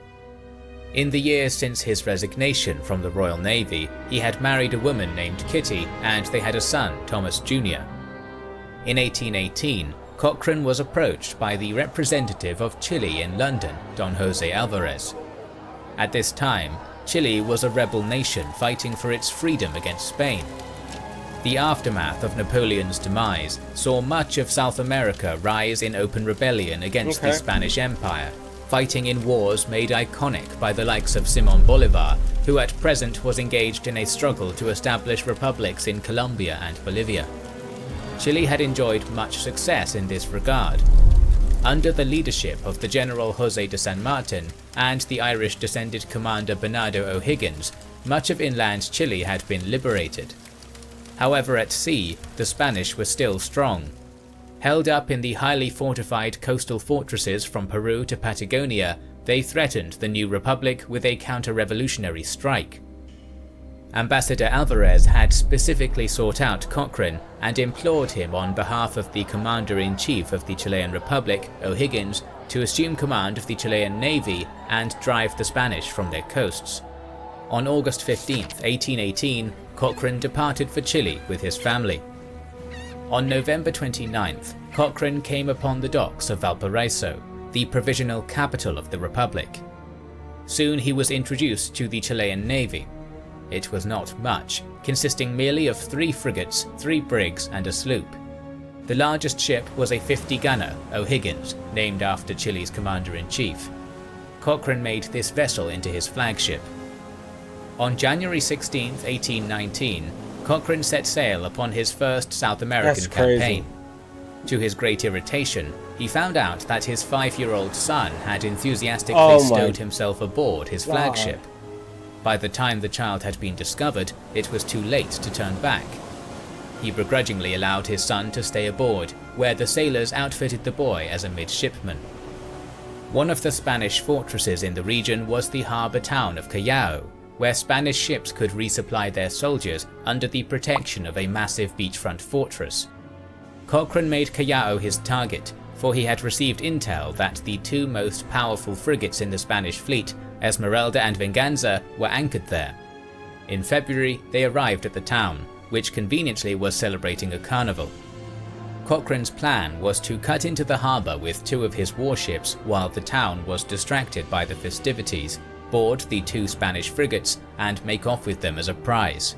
In the years since his resignation from the Royal Navy, he had married a woman named Kitty and they had a son, Thomas Jr. In 1818, Cochrane was approached by the representative of Chile in London, Don José Alvarez. At this time, Chile was a rebel nation fighting for its freedom against Spain. The aftermath of Napoleon's demise saw much of South America rise in open rebellion against the Spanish Empire, fighting in wars made iconic by the likes of Simón Bolívar, who at present was engaged in a struggle to establish republics in Colombia and Bolivia. Chile had enjoyed much success in this regard. Under the leadership of the General José de San Martin and the Irish-descended commander Bernardo O'Higgins, much of inland Chile had been liberated. However, at sea, the Spanish were still strong. Held up in the highly fortified coastal fortresses from Peru to Patagonia, they threatened the new republic with a counter-revolutionary strike. Ambassador Alvarez had specifically sought out Cochrane and implored him on behalf of the Commander-in-Chief of the Chilean Republic, O'Higgins, to assume command of the Chilean Navy and drive the Spanish from their coasts. On August 15, 1818, Cochrane departed for Chile with his family. On November 29th, Cochrane came upon the docks of Valparaiso, the provisional capital of the Republic. Soon he was introduced to the Chilean Navy. It was not much, consisting merely of 3 frigates, 3 brigs and a sloop. The largest ship was a 50-gunner, O'Higgins, named after Chile's commander-in-chief. Cochrane made this vessel into his flagship. On January 16, 1819, Cochrane set sail upon his first South American campaign. To his great irritation, he found out that his 5-year-old son had enthusiastically stowed himself aboard his flagship. By the time the child had been discovered, it was too late to turn back. He begrudgingly allowed his son to stay aboard, where the sailors outfitted the boy as a midshipman. One of the Spanish fortresses in the region was the harbour town of Callao, where Spanish ships could resupply their soldiers under the protection of a massive beachfront fortress. Cochrane made Callao his target, for he had received intel that the 2 most powerful frigates in the Spanish fleet, Esmeralda and Venganza, were anchored there. In February, they arrived at the town, which conveniently was celebrating a carnival. Cochrane's plan was to cut into the harbour with 2 of his warships while the town was distracted by the festivities, board the 2 Spanish frigates, and make off with them as a prize.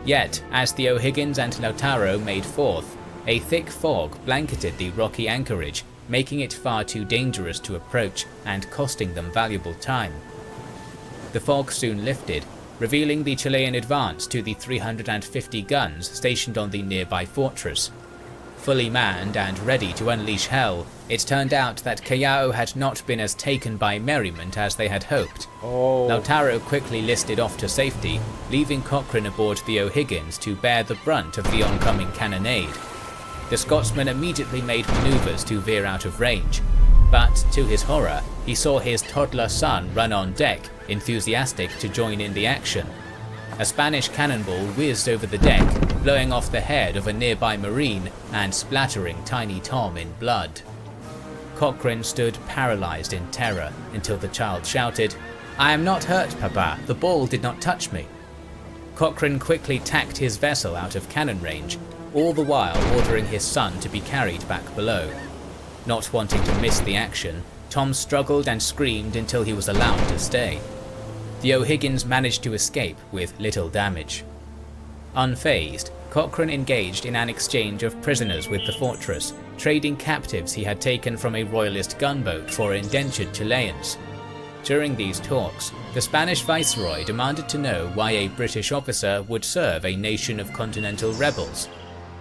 Yet, as the O'Higgins and Lautaro made forth, a thick fog blanketed the rocky anchorage, making it far too dangerous to approach and costing them valuable time. The fog soon lifted, revealing the Chilean advance to the 350 guns stationed on the nearby fortress. Fully manned and ready to unleash hell, it turned out that Callao had not been as taken by merriment as they had hoped. Lautaro quickly listed off to safety, leaving Cochrane aboard the O'Higgins to bear the brunt of the oncoming cannonade. The Scotsman immediately made maneuvers to veer out of range, but to his horror, he saw his toddler son run on deck, enthusiastic to join in the action. A Spanish cannonball whizzed over the deck, blowing off the head of a nearby marine and splattering Tiny Tom in blood. Cochrane stood paralysed in terror until the child shouted, "I am not hurt, Papa, the ball did not touch me." Cochrane quickly tacked his vessel out of cannon range, all the while ordering his son to be carried back below. Not wanting to miss the action, Tom struggled and screamed until he was allowed to stay. The O'Higgins managed to escape with little damage. Unfazed, Cochrane engaged in an exchange of prisoners with the fortress, trading captives he had taken from a royalist gunboat for indentured Chileans. During these talks, the Spanish viceroy demanded to know why a British officer would serve a nation of continental rebels.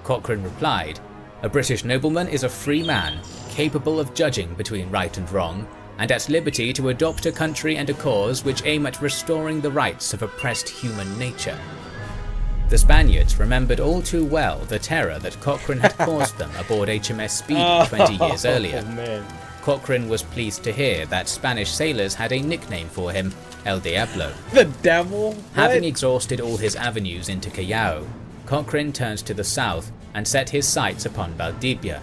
Cochrane replied, "A British nobleman is a free man, capable of judging between right and wrong, and at liberty to adopt a country and a cause which aim at restoring the rights of oppressed human nature. The Spaniards remembered all too well the terror that Cochrane had caused them aboard HMS Speedy 20 years earlier. Man. Cochrane was pleased to hear that Spanish sailors had a nickname for him, El Diablo. The devil? Having What? exhausted all his avenues into Callao, Cochrane turned to the south and set his sights upon Valdivia.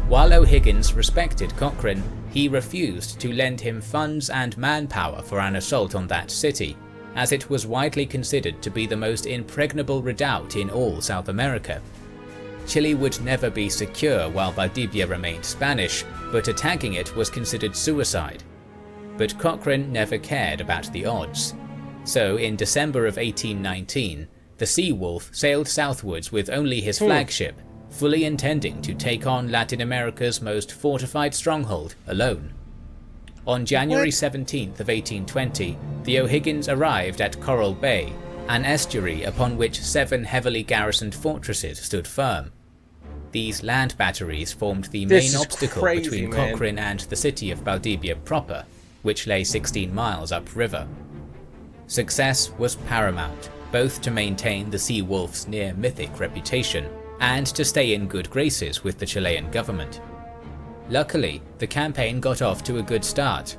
While O'Higgins respected Cochrane, he refused to lend him funds and manpower for an assault on that city, as it was widely considered to be the most impregnable redoubt in all South America. Chile would never be secure while Valdivia remained Spanish, but attacking it was considered suicide. But Cochrane never cared about the odds. So in December of 1819, the Sea-Wolf sailed southwards with only his flagship, fully intending to take on Latin America's most fortified stronghold alone. On January 17th of 1820, the O'Higgins arrived at Coral Bay, an estuary upon which 7 heavily garrisoned fortresses stood firm. These land batteries formed the main obstacle between Cochrane and the city of Valdivia proper, which lay 16 miles upriver. Success was paramount, both to maintain the Sea-Wolf's near-mythic reputation and to stay in good graces with the Chilean government. Luckily, the campaign got off to a good start.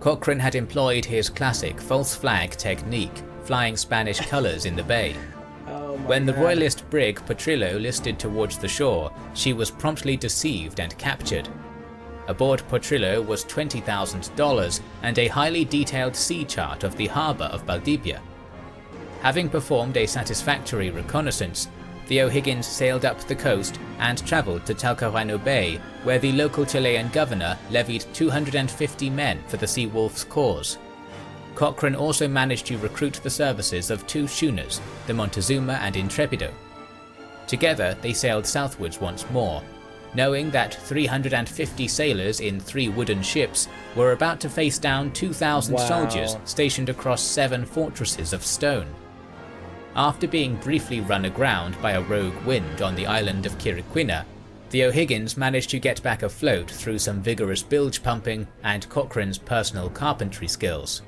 Cochrane had employed his classic false flag technique, flying Spanish colours in the bay. When the royalist brig Potrillo listed towards the shore, she was promptly deceived and captured. Aboard Potrillo was $20,000 and a highly detailed sea chart of the harbour of Valdivia. Having performed a satisfactory reconnaissance, the O'Higgins sailed up the coast and travelled to Talcahuano Bay, where the local Chilean governor levied 250 men for the Sea-Wolf's cause. Cochrane also managed to recruit the services of 2 schooners, the Montezuma and Intrepido. Together they sailed southwards once more, knowing that 350 sailors in 3 wooden ships were about to face down 2,000 soldiers stationed across 7 fortresses of stone. After being briefly run aground by a rogue wind on the island of Quiriquina, the O'Higgins managed to get back afloat through some vigorous bilge pumping and Cochrane's personal carpentry skills.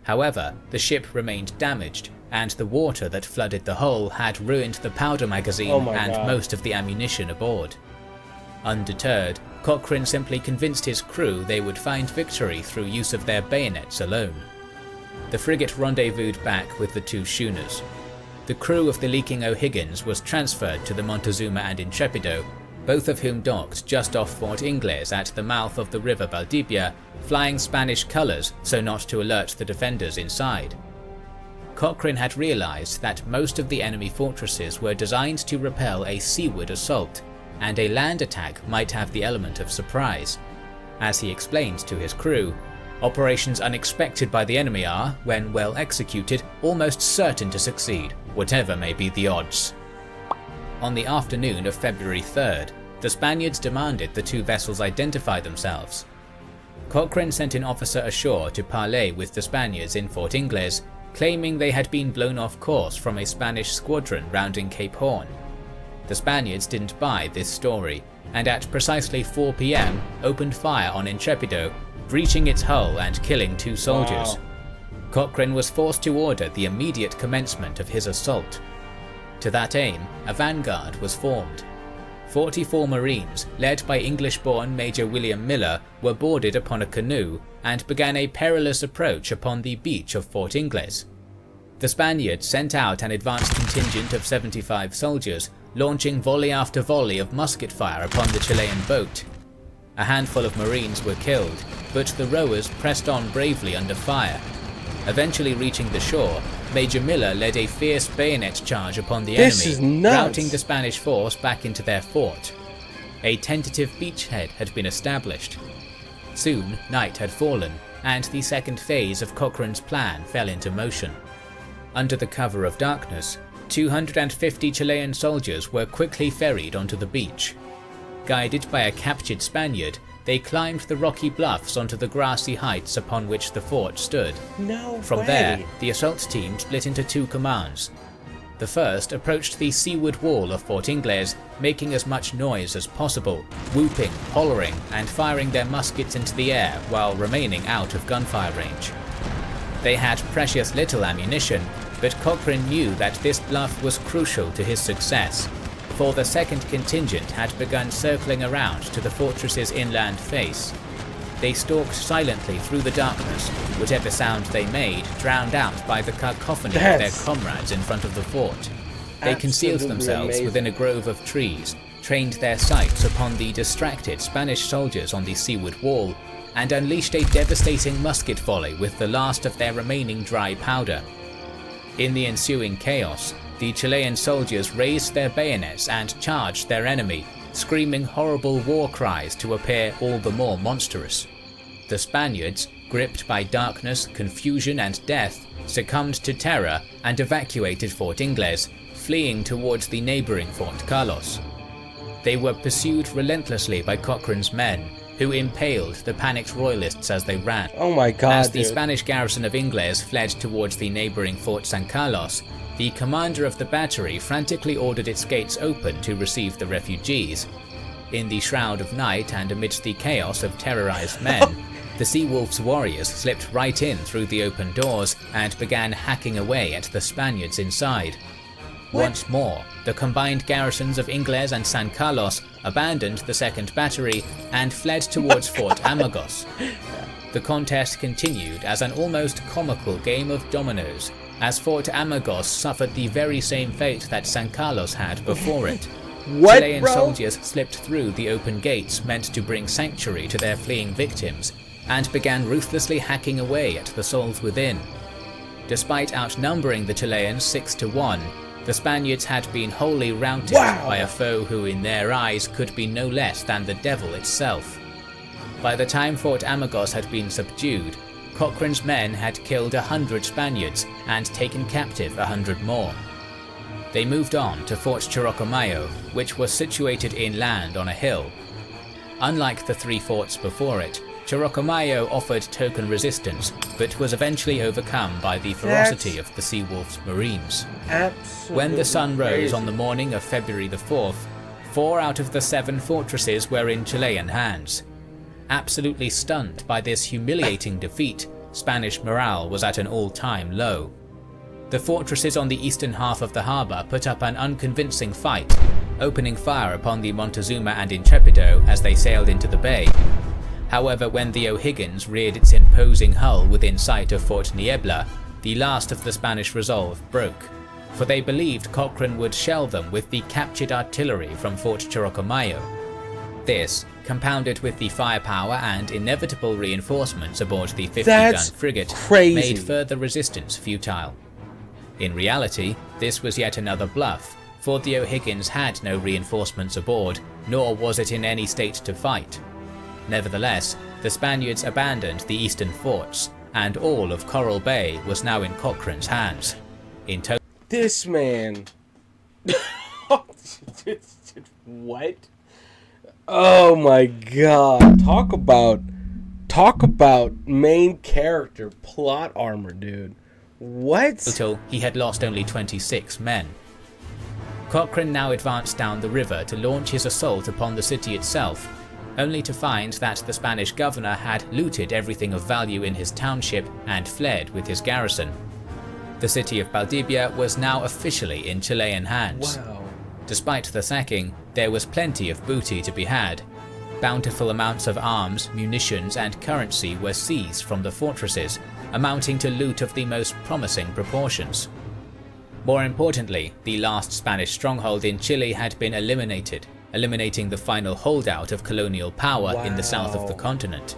However, the ship remained damaged, and the water that flooded the hull had ruined the powder magazine and most of the ammunition aboard. Undeterred, Cochrane simply convinced his crew they would find victory through use of their bayonets alone. The frigate rendezvoused back with the 2 schooners. The crew of the leaking O'Higgins was transferred to the Montezuma and Intrepido, both of whom docked just off Fort Ingles at the mouth of the river Valdivia, flying Spanish colours so not to alert the defenders inside. Cochrane had realised that most of the enemy fortresses were designed to repel a seaward assault, and a land attack might have the element of surprise. As he explained to his crew, operations unexpected by the enemy are, when well executed, almost certain to succeed, whatever may be the odds. On the afternoon of February 3rd, the Spaniards demanded the 2 vessels identify themselves. Cochrane sent an officer ashore to parley with the Spaniards in Fort Ingles, claiming they had been blown off course from a Spanish squadron rounding Cape Horn. The Spaniards didn't buy this story, and at precisely 4 p.m. opened fire on Intrepido, breaching its hull and killing 2 soldiers. Cochrane was forced to order the immediate commencement of his assault. To that aim, a vanguard was formed. 44 Marines, led by English-born Major William Miller, were boarded upon a canoe and began a perilous approach upon the beach of Fort Ingles. The Spaniards sent out an advanced contingent of 75 soldiers, launching volley after volley of musket fire upon the Chilean boat. A handful of Marines were killed, but the rowers pressed on bravely under fire. Eventually reaching the shore, Major Miller led a fierce bayonet charge upon the enemy, routing the Spanish force back into their fort. A tentative beachhead had been established. Soon, night had fallen, and the second phase of Cochrane's plan fell into motion. Under the cover of darkness, 250 Chilean soldiers were quickly ferried onto the beach. Guided by a captured Spaniard, they climbed the rocky bluffs onto the grassy heights upon which the fort stood. From there, the assault team split into 2 commands. The The first approached the seaward wall of Fort Ingles, making as much noise as possible, whooping, hollering, and firing their muskets into the air while remaining out of gunfire range. They had precious little ammunition, but Cochrane knew that this bluff was crucial to his success, for the second contingent had begun circling around to the fortress's inland face. They stalked silently through the darkness, whatever sound they made drowned out by the cacophony of their comrades in front of the fort. They concealed themselves within a grove of trees, trained their sights upon the distracted Spanish soldiers on the seaward wall, and unleashed a devastating musket volley with the last of their remaining dry powder. In the ensuing chaos, the Chilean soldiers raised their bayonets and charged their enemy, screaming horrible war cries to appear all the more monstrous. The Spaniards, gripped by darkness, confusion and death, succumbed to terror and evacuated Fort Ingles, fleeing towards the neighbouring Fort Carlos. They were pursued relentlessly by Cochrane's men, who impaled the panicked royalists as they ran. Oh my god, As the Spanish garrison of Ingles fled towards the neighbouring Fort San Carlos, the commander of the battery frantically ordered its gates open to receive the refugees. In the shroud of night and amidst the chaos of terrorized men, the Seawolf's warriors slipped right in through the open doors and began hacking away at the Spaniards inside. Once more, the combined garrisons of Ingles and San Carlos abandoned the second battery and fled towards Fort Amagos. The contest continued as an almost comical game of dominoes, as Fort Amagos suffered the very same fate that San Carlos had before it. Chilean soldiers slipped through the open gates meant to bring sanctuary to their fleeing victims, and began ruthlessly hacking away at the souls within. Despite outnumbering the Chileans 6-1, the Spaniards had been wholly routed by a foe who in their eyes could be no less than the devil itself. By the time Fort Amagos had been subdued, Cochrane's men had killed 100 Spaniards and taken captive 100 more. They moved on to Fort Chorocomayo, which was situated inland on a hill. Unlike the three forts before it, Chorocomayo offered token resistance, but was eventually overcome by the ferocity of the Seawolf's marines. When the sun rose on the morning of February the 4th, 4 out of the 7 fortresses were in Chilean hands. Absolutely stunned by this humiliating defeat, Spanish morale was at an all-time low. The fortresses on the eastern half of the harbour put up an unconvincing fight, opening fire upon the Montezuma and Intrepido as they sailed into the bay. However, when the O'Higgins reared its imposing hull within sight of Fort Niebla, the last of the Spanish resolve broke, for they believed Cochrane would shell them with the captured artillery from Fort Chorocomayo. This, compounded with the firepower and inevitable reinforcements aboard the 50-gun frigate, made further resistance futile. In reality, this was yet another bluff, for the O'Higgins had no reinforcements aboard, nor was it in any state to fight. Nevertheless, the Spaniards abandoned the eastern forts, and all of Coral Bay was now in Cochrane's hands. This man. What? Oh my god. Talk about main character plot armor, dude. What? Total, he had lost only 26 men. Cochrane now advanced down the river to launch his assault upon the city itself, only to find that the Spanish governor had looted everything of value in his township and fled with his garrison. The city of Valdivia was now officially in Chilean hands. Wow. Despite the sacking, there was plenty of booty to be had. Bountiful amounts of arms, munitions and currency were seized from the fortresses, amounting to loot of the most promising proportions. More importantly, the last Spanish stronghold in Chile had been eliminated, eliminating the final holdout of colonial power in the south of the continent.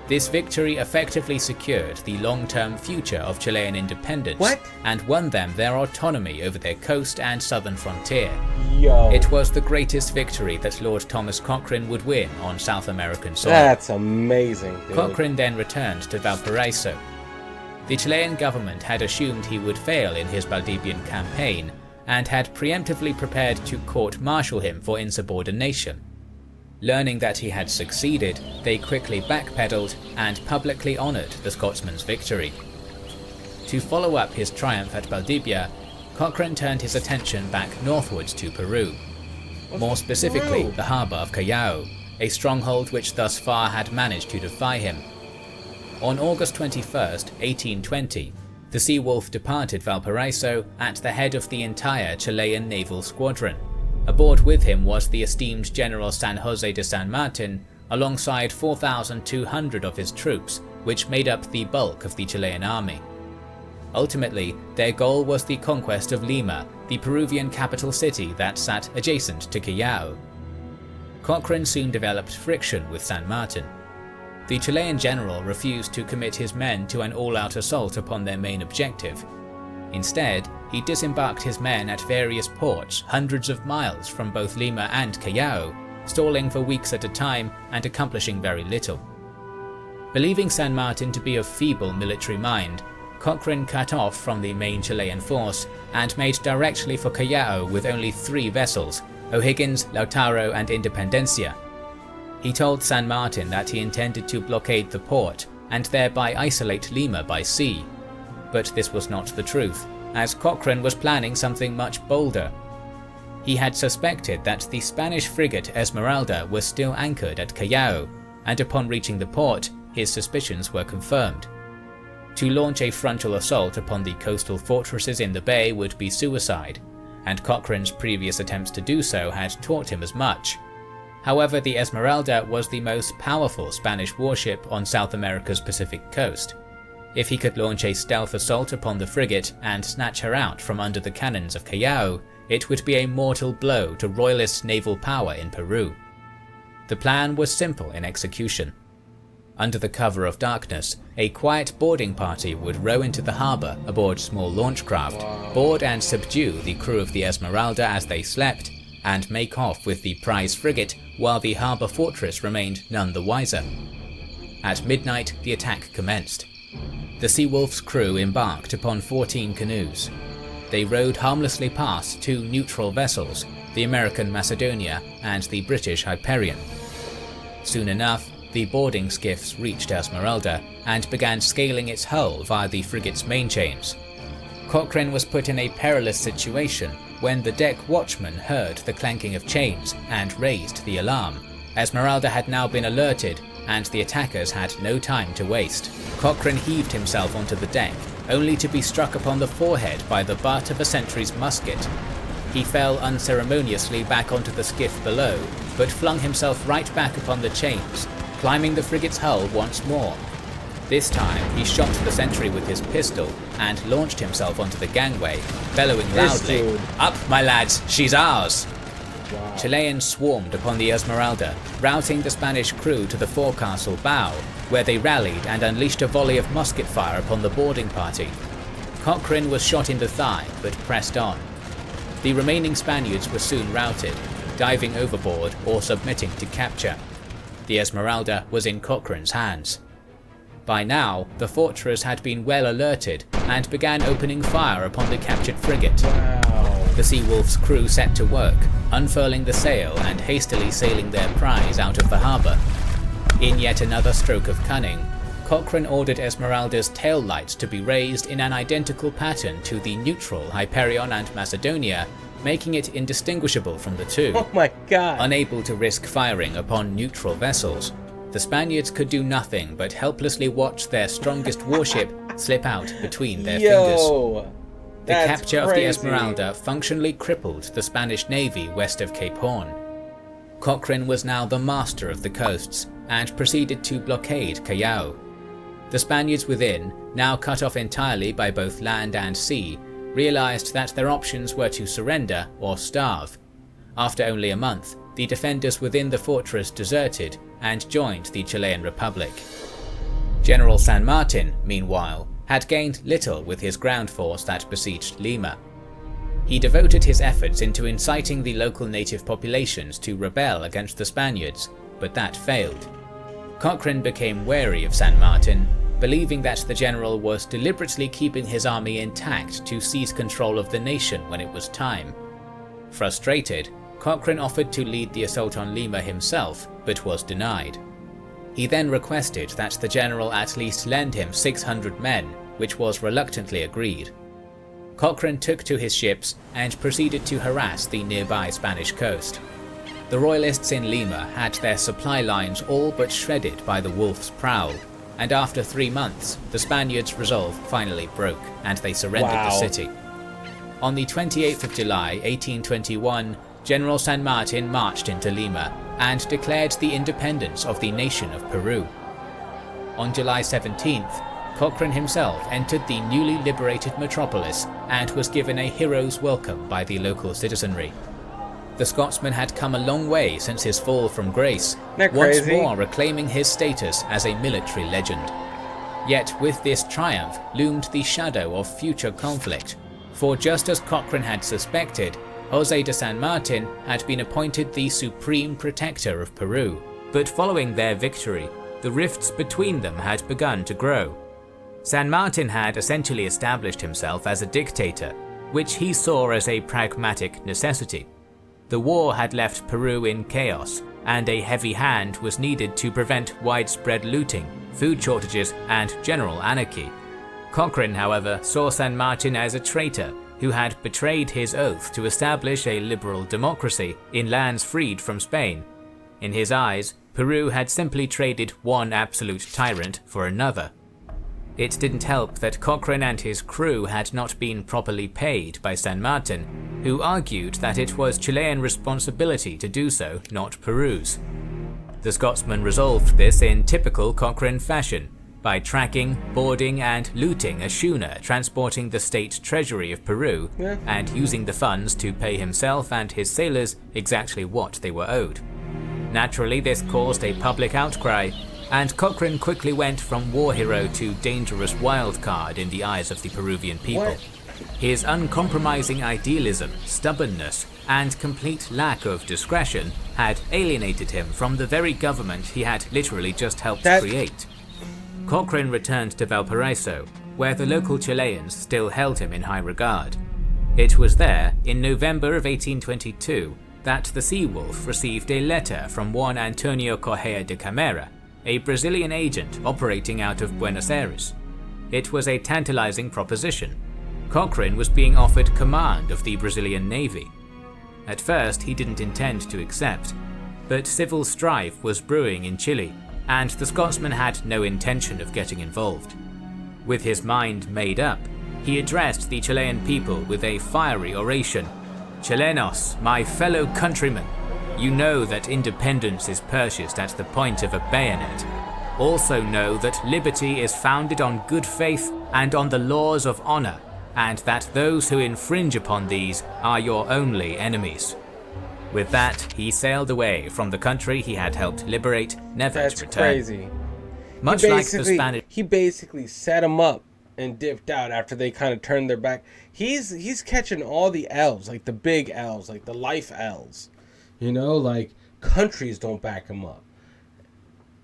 This victory effectively secured the long-term future of Chilean independence and won them their autonomy over their coast and southern frontier. It was the greatest victory that Lord Thomas Cochrane would win on South American soil. That's amazing, dude. Cochrane then returned to Valparaiso. The Chilean government had assumed he would fail in his Valdivian campaign, and had preemptively prepared to court-martial him for insubordination. Learning that he had succeeded, they quickly backpedaled and publicly honoured the Scotsman's victory. To follow up his triumph at Valdivia, Cochrane turned his attention back northwards to Peru. More specifically, the harbour of Callao, a stronghold which thus far had managed to defy him. On August 21st, 1820, the Seawolf departed Valparaiso at the head of the entire Chilean naval squadron. Aboard with him was the esteemed General San Jose de San Martin, alongside 4,200 of his troops, which made up the bulk of the Chilean army. Ultimately, their goal was the conquest of Lima, the Peruvian capital city that sat adjacent to Callao. Cochrane soon developed friction with San Martin. The Chilean general refused to commit his men to an all-out assault upon their main objective. Instead, he disembarked his men at various ports hundreds of miles from both Lima and Callao, stalling for weeks at a time and accomplishing very little. Believing San Martin to be of feeble military mind, Cochrane cut off from the main Chilean force and made directly for Callao with only 3 vessels, O'Higgins, Lautaro and Independencia. He told San Martin that he intended to blockade the port and thereby isolate Lima by sea. But this was not the truth, as Cochrane was planning something much bolder. He had suspected that the Spanish frigate Esmeralda was still anchored at Callao, and upon reaching the port, his suspicions were confirmed. To launch a frontal assault upon the coastal fortresses in the bay would be suicide, and Cochrane's previous attempts to do so had taught him as much. However, the Esmeralda was the most powerful Spanish warship on South America's Pacific coast. If he could launch a stealth assault upon the frigate and snatch her out from under the cannons of Callao, it would be a mortal blow to royalist naval power in Peru. The plan was simple in execution. Under the cover of darkness, a quiet boarding party would row into the harbour aboard small launch craft, board and subdue the crew of the Esmeralda as they slept, and make off with the prize frigate while the harbour fortress remained none the wiser. At midnight, the attack commenced. The Seawolf's crew embarked upon 14 canoes. They rowed harmlessly past 2 neutral vessels, the American Macedonia and the British Iberian. Soon enough, the boarding skiffs reached Esmeralda and began scaling its hull via the frigate's main chains. Cochrane was put in a perilous situation when the deck watchman heard the clanking of chains and raised the alarm. Esmeralda had now been alerted, and the attackers had no time to waste. Cochrane heaved himself onto the deck, only to be struck upon the forehead by the butt of a sentry's musket. He fell unceremoniously back onto the skiff below, but flung himself right back upon the chains, climbing the frigate's hull once more. This time, he shot the sentry with his pistol and launched himself onto the gangway, bellowing loudly, "Up, my lads, she's ours!" Wow. Chileans swarmed upon the Esmeralda, routing the Spanish crew to the forecastle bow, where they rallied and unleashed a volley of musket fire upon the boarding party. Cochrane was shot in the thigh, but pressed on. The remaining Spaniards were soon routed, diving overboard or submitting to capture. The Esmeralda was in Cochrane's hands. By now, the fortress had been well alerted and began opening fire upon the captured frigate. Wow. The Seawolf's crew set to work, unfurling the sail and hastily sailing their prize out of the harbour. In yet another stroke of cunning, Cochrane ordered Esmeralda's tail lights to be raised in an identical pattern to the neutral Hyperion and Macedonia, making it indistinguishable from the two. Oh my god! Unable to risk firing upon neutral vessels, the Spaniards could do nothing but helplessly watch their strongest warship slip out between their fingers. The capture of the Esmeralda functionally crippled the Spanish navy west of Cape Horn. Cochrane was now the master of the coasts and proceeded to blockade Callao. The Spaniards within, now cut off entirely by both land and sea, realized that their options were to surrender or starve. After only a month, the defenders within the fortress deserted and joined the Chilean Republic. General San Martin, meanwhile, had gained little with his ground force that besieged Lima. He devoted his efforts into inciting the local native populations to rebel against the Spaniards, but that failed. Cochrane became wary of San Martin, believing that the general was deliberately keeping his army intact to seize control of the nation when it was time. Frustrated, Cochrane offered to lead the assault on Lima himself, but was denied. He then requested that the general at least lend him 600 men, which was reluctantly agreed. Cochrane took to his ships and proceeded to harass the nearby Spanish coast. The royalists in Lima had their supply lines all but shredded by the Wolf's prowl, and after 3 months, the Spaniards' resolve finally broke, and they surrendered the city. On the 28th of July 1821, General San Martin marched into Lima and declared the independence of the nation of Peru. On July 17th, Cochrane himself entered the newly liberated metropolis and was given a hero's welcome by the local citizenry. The Scotsman had come a long way since his fall from grace, once more reclaiming his status as a military legend. Yet with this triumph loomed the shadow of future conflict, for just as Cochrane had suspected, José de San Martin had been appointed the supreme protector of Peru. But following their victory, the rifts between them had begun to grow. San Martin had essentially established himself as a dictator, which he saw as a pragmatic necessity. The war had left Peru in chaos, and a heavy hand was needed to prevent widespread looting, food shortages, and general anarchy. Cochrane, however, saw San Martin as a traitor who had betrayed his oath to establish a liberal democracy in lands freed from Spain. In his eyes, Peru had simply traded one absolute tyrant for another. It didn't help that Cochrane and his crew had not been properly paid by San Martin, who argued that it was Chilean responsibility to do so, not Peru's. The Scotsman resolved this in typical Cochrane fashion, by tracking, boarding, and looting a schooner transporting the state treasury of Peru, and using the funds to pay himself and his sailors exactly what they were owed. Naturally, this caused a public outcry, and Cochrane quickly went from war hero to dangerous wildcard in the eyes of the Peruvian people. His uncompromising idealism, stubbornness, and complete lack of discretion had alienated him from the very government he had literally just helped create. Cochrane returned to Valparaiso, where the local Chileans still held him in high regard. It was there, in November of 1822, that the Sea-Wolf received a letter from one Antonio Correa de Camara, a Brazilian agent operating out of Buenos Aires. It was a tantalizing proposition. Cochrane was being offered command of the Brazilian Navy. At first, he didn't intend to accept, but civil strife was brewing in Chile, and the Scotsman had no intention of getting involved. With his mind made up, he addressed the Chilean people with a fiery oration. "Chilenos, my fellow countrymen, you know that independence is purchased at the point of a bayonet. Also know that liberty is founded on good faith and on the laws of honor, and that those who infringe upon these are your only enemies." With that, he sailed away from the country he had helped liberate, never to return. That's crazy. Much like the Spanish, he basically set him up and dipped out after they kind of turned their back. He's catching all the L's, like the big L's, like the life L's. You know, like countries don't back him up,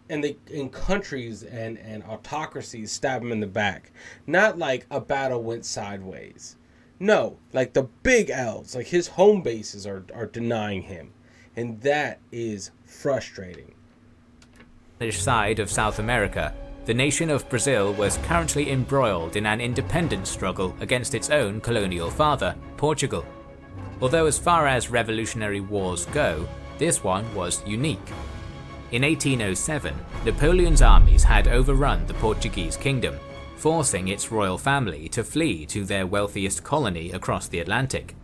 and countries and autocracies stab him in the back. Not like a battle went sideways. No, like the big L's, like his home bases are denying him, and that is frustrating. Side of South America, the nation of Brazil was currently embroiled in an independence struggle against its own colonial father, Portugal. Although as far as revolutionary wars go, this one was unique. In 1807, Napoleon's armies had overrun the Portuguese kingdom, forcing its royal family to flee to their wealthiest colony across the Atlantic.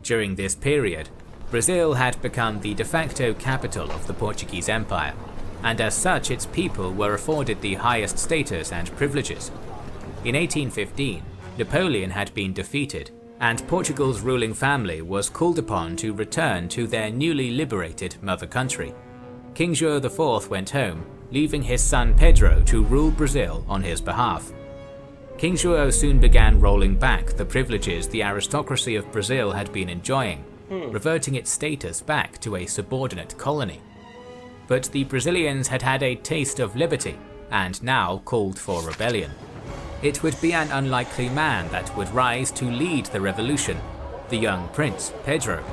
During this period, Brazil had become the de facto capital of the Portuguese Empire, and as such its people were afforded the highest status and privileges. In 1815, Napoleon had been defeated, and Portugal's ruling family was called upon to return to their newly liberated mother country. King João IV went home, leaving his son Pedro to rule Brazil on his behalf. King João soon began rolling back the privileges the aristocracy of Brazil had been enjoying, reverting its status back to a subordinate colony. But the Brazilians had had a taste of liberty, and now called for rebellion. It would be an unlikely man that would rise to lead the revolution, the young prince, Pedro.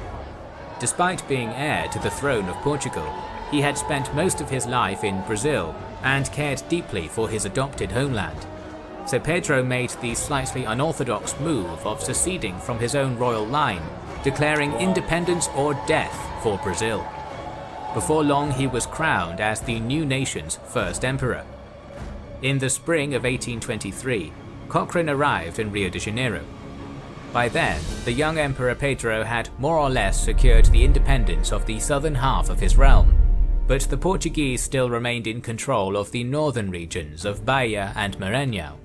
Despite being heir to the throne of Portugal, he had spent most of his life in Brazil and cared deeply for his adopted homeland. so Pedro made the slightly unorthodox move of seceding from his own royal line, declaring independence or death for Brazil. Before long he was crowned as the new nation's first emperor. In the spring of 1823, Cochrane arrived in Rio de Janeiro. By then, the young Emperor Pedro had more or less secured the independence of the southern half of his realm, but the Portuguese still remained in control of the northern regions of Bahia and Maranhão.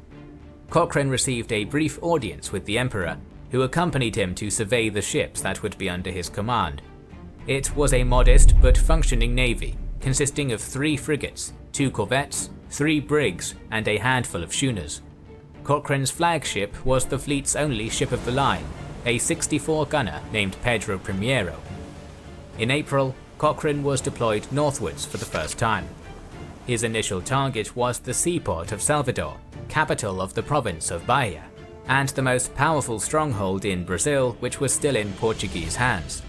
Cochrane received a brief audience with the emperor, who accompanied him to survey the ships that would be under his command. It was a modest but functioning navy, consisting of 3 frigates, 2 corvettes, 3 brigs, and a handful of schooners. Cochrane's flagship was the fleet's only ship of the line, a 64-gunner named Pedro Primeiro. In April, Cochrane was deployed northwards for the first time. His initial target was the seaport of Salvador, capital of the province of Bahia, and the most powerful stronghold in Brazil, which was still in Portuguese hands.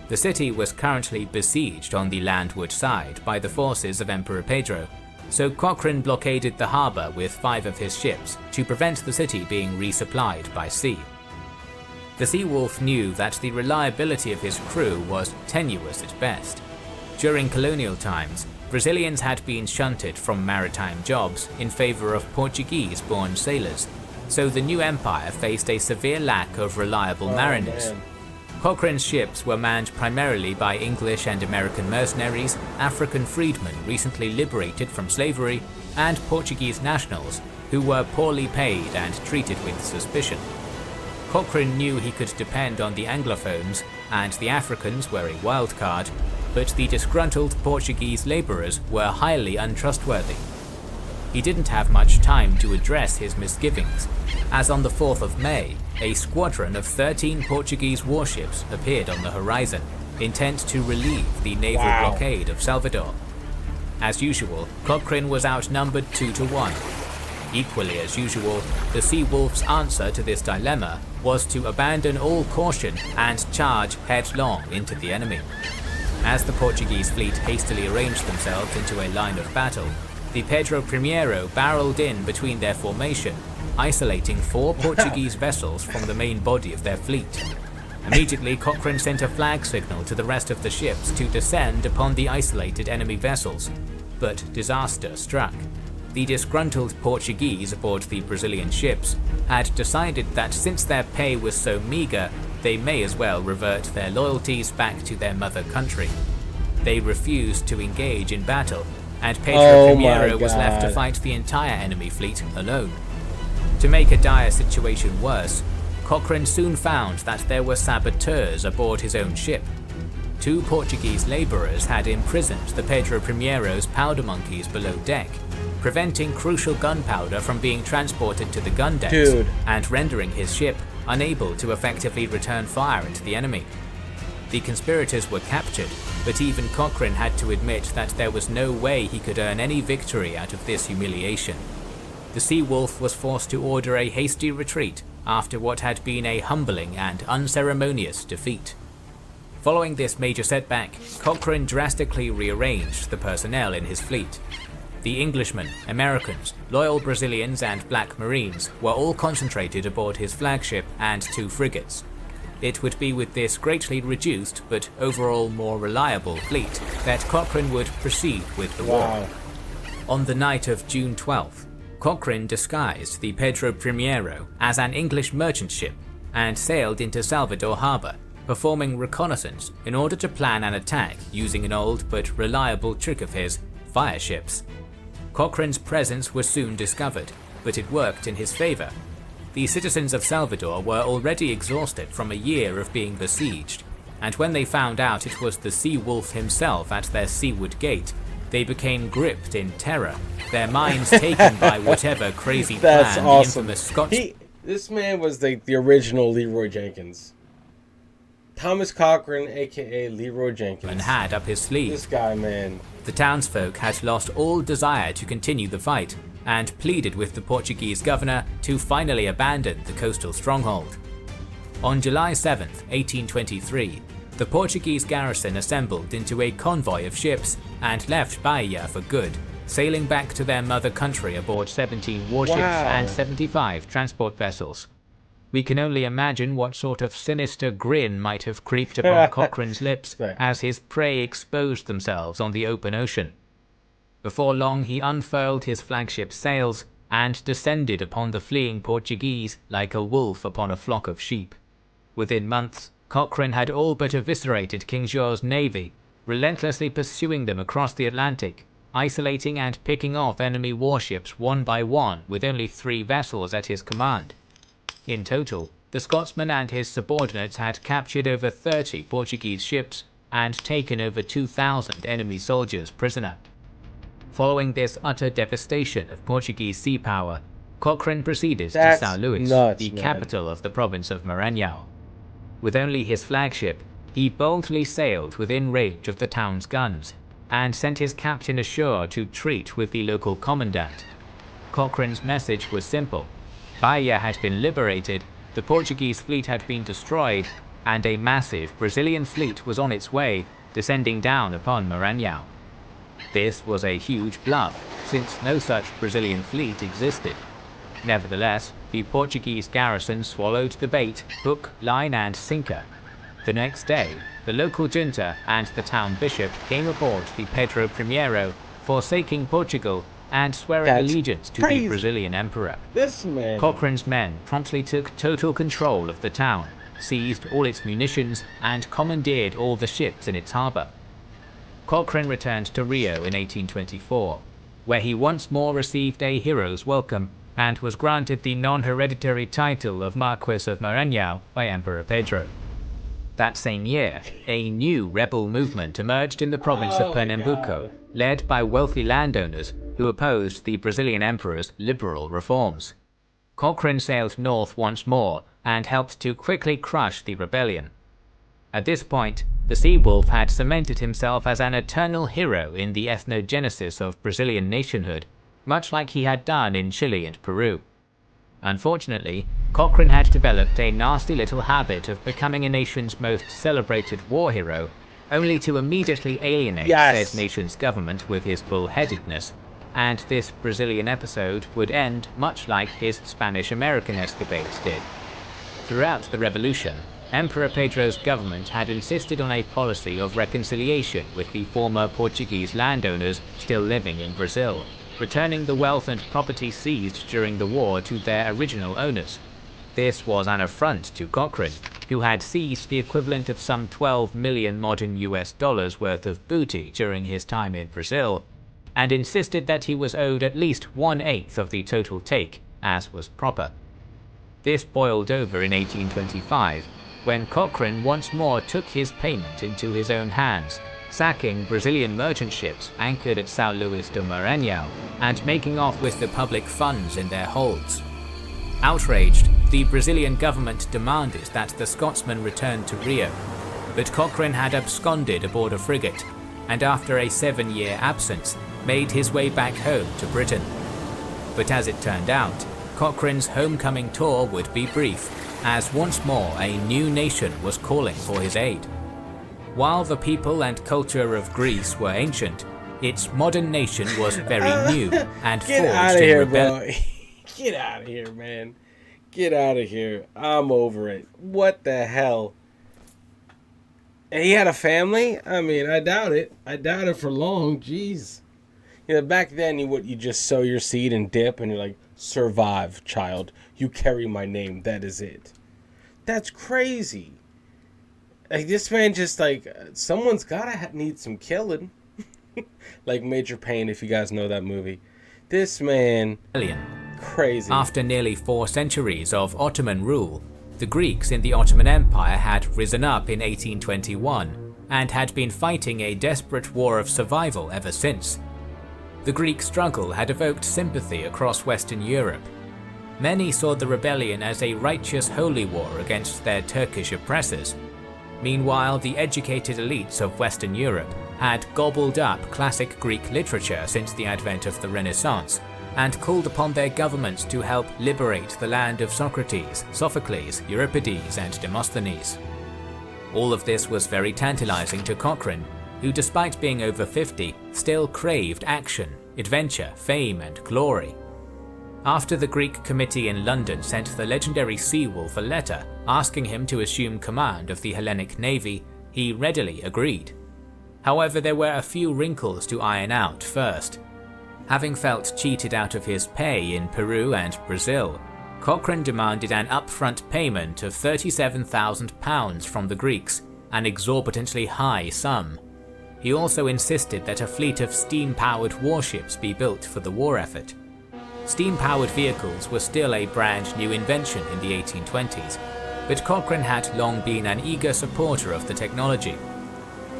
The city was currently besieged on the landward side by the forces of Emperor Pedro, so Cochrane blockaded the harbour with 5 of his ships to prevent the city being resupplied by sea. The Seawolf knew that the reliability of his crew was tenuous at best. During colonial times, Brazilians had been shunted from maritime jobs in favour of Portuguese-born sailors, so the new empire faced a severe lack of reliable mariners. Man. Cochrane's ships were manned primarily by English and American mercenaries, African freedmen recently liberated from slavery, and Portuguese nationals who were poorly paid and treated with suspicion. Cochrane knew he could depend on the Anglophones, and the Africans were a wild card, but the disgruntled Portuguese labourers were highly untrustworthy. He didn't have much time to address his misgivings, as on the 4th of May, a squadron of 13 Portuguese warships appeared on the horizon, intent to relieve the naval blockade of Salvador. As usual, Cochrane was outnumbered 2 to 1. Equally as usual, the Seawolf's answer to this dilemma was to abandon all caution and charge headlong into the enemy. As the Portuguese fleet hastily arranged themselves into a line of battle, the Pedro Primeiro barreled in between their formation, isolating 4 Portuguese vessels from the main body of their fleet. Immediately, Cochrane sent a flag signal to the rest of the ships to descend upon the isolated enemy vessels, but disaster struck. The disgruntled Portuguese aboard the Brazilian ships had decided that since their pay was so meagre, they may as well revert their loyalties back to their mother country. They refused to engage in battle, and Pedro Primeiro was left to fight the entire enemy fleet alone. To make a dire situation worse, Cochrane soon found that there were saboteurs aboard his own ship. 2 Portuguese labourers had imprisoned the Pedro Primeiro's powder monkeys below deck, preventing crucial gunpowder from being transported to the gun decks and rendering his ship unable to effectively return fire at the enemy. The conspirators were captured, but even Cochrane had to admit that there was no way he could earn any victory out of this humiliation. The Seawolf was forced to order a hasty retreat after what had been a humbling and unceremonious defeat. Following this major setback, Cochrane drastically rearranged the personnel in his fleet. The Englishmen, Americans, loyal Brazilians and Black Marines were all concentrated aboard his flagship and 2 frigates. It would be with this greatly reduced but overall more reliable fleet that Cochrane would proceed with the war. On the night of June 12th, Cochrane disguised the Pedro Primeiro as an English merchant ship and sailed into Salvador harbour, performing reconnaissance in order to plan an attack using an old but reliable trick of his, fire ships. Cochrane's presence was soon discovered, but it worked in his favour. The citizens of Salvador were already exhausted from a year of being besieged, and when they found out it was the Seawolf himself at their seaward gate, they became gripped in terror, their minds taken by whatever crazy plan the infamous Scotch... This man was the original Leroy Jenkins. Thomas Cochrane, aka Leroy Jenkins, and had up his sleeve. This guy, man. The townsfolk had lost all desire to continue the fight, and pleaded with the Portuguese governor to finally abandon the coastal stronghold. On July 7, 1823, the Portuguese garrison assembled into a convoy of ships and left Bahia for good, sailing back to their mother country aboard 17 warships and 75 transport vessels. We can only imagine what sort of sinister grin might have creeped upon Cochrane's lips as his prey exposed themselves on the open ocean. Before long he unfurled his flagship's sails and descended upon the fleeing Portuguese like a wolf upon a flock of sheep. Within months, Cochrane had all but eviscerated King João's navy, relentlessly pursuing them across the Atlantic, isolating and picking off enemy warships one by one with only 3 vessels at his command. In total, the Scotsman and his subordinates had captured over 30 Portuguese ships and taken over 2,000 enemy soldiers prisoner. Following this utter devastation of Portuguese sea power, Cochrane proceeded to São Luís, the capital of the province of Maranhão. With only his flagship, he boldly sailed within range of the town's guns, and sent his captain ashore to treat with the local commandant. Cochrane's message was simple. Bahia had been liberated, the Portuguese fleet had been destroyed, and a massive Brazilian fleet was on its way, descending down upon Maranhão. This was a huge bluff, since no such Brazilian fleet existed. Nevertheless, the Portuguese garrison swallowed the bait, hook, line and sinker. The next day, the local junta and the town bishop came aboard the Pedro I, forsaking Portugal and swearing allegiance to the Brazilian emperor. Cochrane's men promptly took total control of the town, seized all its munitions, and commandeered all the ships in its harbour. Cochrane returned to Rio in 1824, where he once more received a hero's welcome and was granted the non-hereditary title of Marquis of Maranhão by Emperor Pedro. That same year, a new rebel movement emerged in the province of Pernambuco, led by wealthy landowners who opposed the Brazilian emperor's liberal reforms. Cochrane sailed north once more and helped to quickly crush the rebellion. At this point, the Sea Wolf had cemented himself as an eternal hero in the ethnogenesis of Brazilian nationhood, much like he had done in Chile and Peru. Unfortunately, Cochrane had developed a nasty little habit of becoming a nation's most celebrated war hero, only to immediately alienate said nation's government with his bullheadedness, and this Brazilian episode would end much like his Spanish-American escapades did. Throughout the revolution, Emperor Pedro's government had insisted on a policy of reconciliation with the former Portuguese landowners still living in Brazil, returning the wealth and property seized during the war to their original owners. This was an affront to Cochrane, who had seized the equivalent of some 12 million modern US dollars worth of booty during his time in Brazil, and insisted that he was owed at least 1/8 of the total take, as was proper. This boiled over in 1825, when Cochrane once more took his payment into his own hands, sacking Brazilian merchant ships anchored at São Luís do Maranhão and making off with the public funds in their holds. Outraged, the Brazilian government demanded that the Scotsman return to Rio, but Cochrane had absconded aboard a frigate, and after a 7-year absence, made his way back home to Britain. But as it turned out, Cochrane's homecoming tour would be brief, as once more a new nation was calling for his aid. While the people and culture of Greece were ancient, its modern nation was very new and forged in rebellion. Get out of here, man. Get out of here. I'm over it. What the hell? And he had a family? I mean, I doubt it. I doubt it for long. Jeez. You know, back then, you just sow your seed and dip, and you're like, survive, child. You carry my name. That is it. That's crazy. Like, this man just, like, someone's gotta need some killing. Like Major Payne, if you guys know that movie. This man, crazy. After nearly 4 centuries of Ottoman rule, the Greeks in the Ottoman Empire had risen up in 1821 and had been fighting a desperate war of survival ever since. The Greek struggle had evoked sympathy across Western Europe. Many saw the rebellion as a righteous holy war against their Turkish oppressors. Meanwhile, the educated elites of Western Europe had gobbled up classic Greek literature since the advent of the Renaissance, and called upon their governments to help liberate the land of Socrates, Sophocles, Euripides, and Demosthenes. All of this was very tantalizing to Cochrane, who despite being over 50, still craved action, adventure, fame, and glory. After the Greek committee in London sent the legendary Seawolf a letter asking him to assume command of the Hellenic navy, he readily agreed. However, there were a few wrinkles to iron out first. Having felt cheated out of his pay in Peru and Brazil, Cochrane demanded an upfront payment of £37,000 from the Greeks, an exorbitantly high sum. He also insisted that a fleet of steam-powered warships be built for the war effort. Steam-powered vehicles were still a brand new invention in the 1820s, but Cochrane had long been an eager supporter of the technology.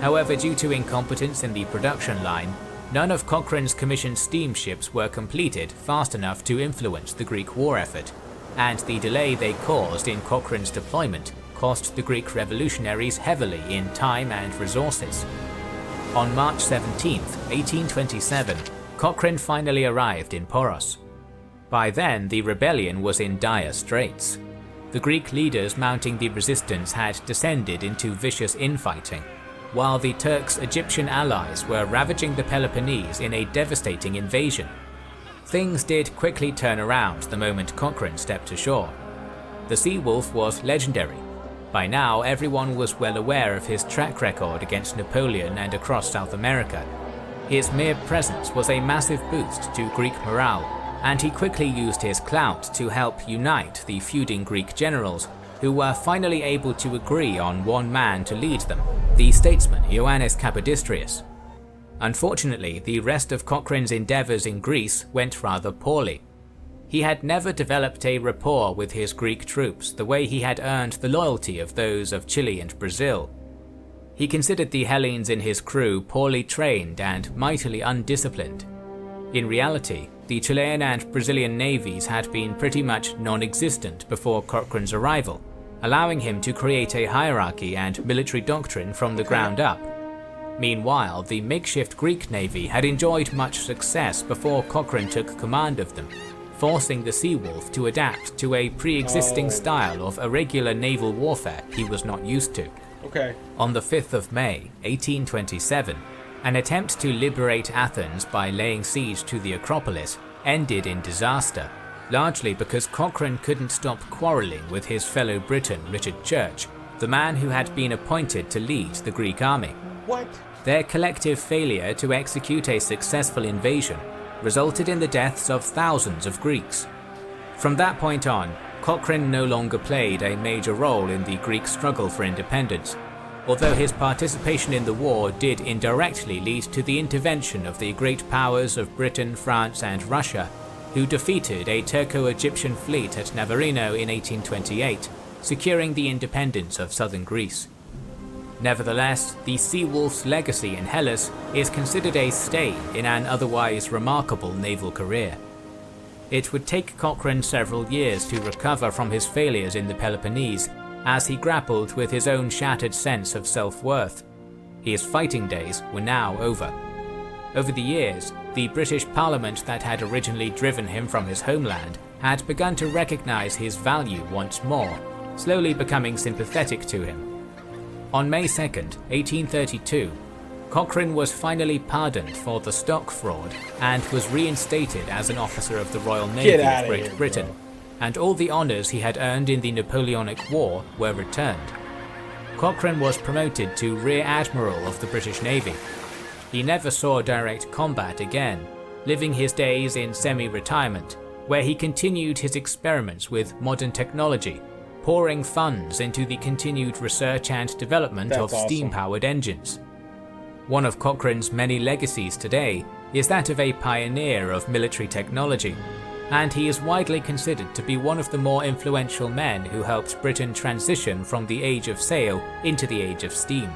However, due to incompetence in the production line, none of Cochrane's commissioned steamships were completed fast enough to influence the Greek war effort, and the delay they caused in Cochrane's deployment cost the Greek revolutionaries heavily in time and resources. On March 17, 1827, Cochrane finally arrived in Poros. By then, the rebellion was in dire straits. The Greek leaders mounting the resistance had descended into vicious infighting, while the Turks' Egyptian allies were ravaging the Peloponnese in a devastating invasion. Things did quickly turn around the moment Cochrane stepped ashore. The Seawolf was legendary. By now, everyone was well aware of his track record against Napoleon and across South America. His mere presence was a massive boost to Greek morale, and he quickly used his clout to help unite the feuding Greek generals, who were finally able to agree on one man to lead them, the statesman Ioannis Kapodistrias. Unfortunately, the rest of Cochrane's endeavours in Greece went rather poorly. He had never developed a rapport with his Greek troops the way he had earned the loyalty of those of Chile and Brazil. He considered the Hellenes in his crew poorly trained and mightily undisciplined. In reality, the Chilean and Brazilian navies had been pretty much non-existent before Cochrane's arrival, allowing him to create a hierarchy and military doctrine from the ground up. Meanwhile, the makeshift Greek navy had enjoyed much success before Cochrane took command of them, forcing the Seawolf to adapt to a pre-existing style of irregular naval warfare he was not used to. On the 5th of May, 1827, an attempt to liberate Athens by laying siege to the Acropolis ended in disaster, largely because Cochrane couldn't stop quarrelling with his fellow Briton Richard Church, the man who had been appointed to lead the Greek army. Their collective failure to execute a successful invasion resulted in the deaths of thousands of Greeks. From that point on, Cochrane no longer played a major role in the Greek struggle for independence, although his participation in the war did indirectly lead to the intervention of the great powers of Britain, France, and Russia, who defeated a Turco-Egyptian fleet at Navarino in 1828, securing the independence of southern Greece. Nevertheless, the Seawolf's legacy in Hellas is considered a stain in an otherwise remarkable naval career. It would take Cochrane several years to recover from his failures in the Peloponnese, as he grappled with his own shattered sense of self-worth. His fighting days were now over. Over the years, the British Parliament that had originally driven him from his homeland had begun to recognise his value once more, slowly becoming sympathetic to him. On May 2, 1832, Cochrane was finally pardoned for the stock fraud and was reinstated as an officer of the Royal Navy of Great Britain, and all the honours he had earned in the Napoleonic War were returned. Cochrane was promoted to Rear Admiral of the British Navy. He never saw direct combat again, living his days in semi-retirement, where he continued his experiments with modern technology, pouring funds into the continued research and development of steam-powered engines. One of Cochrane's many legacies today is that of a pioneer of military technology, and he is widely considered to be one of the more influential men who helped Britain transition from the age of sail into the age of steam.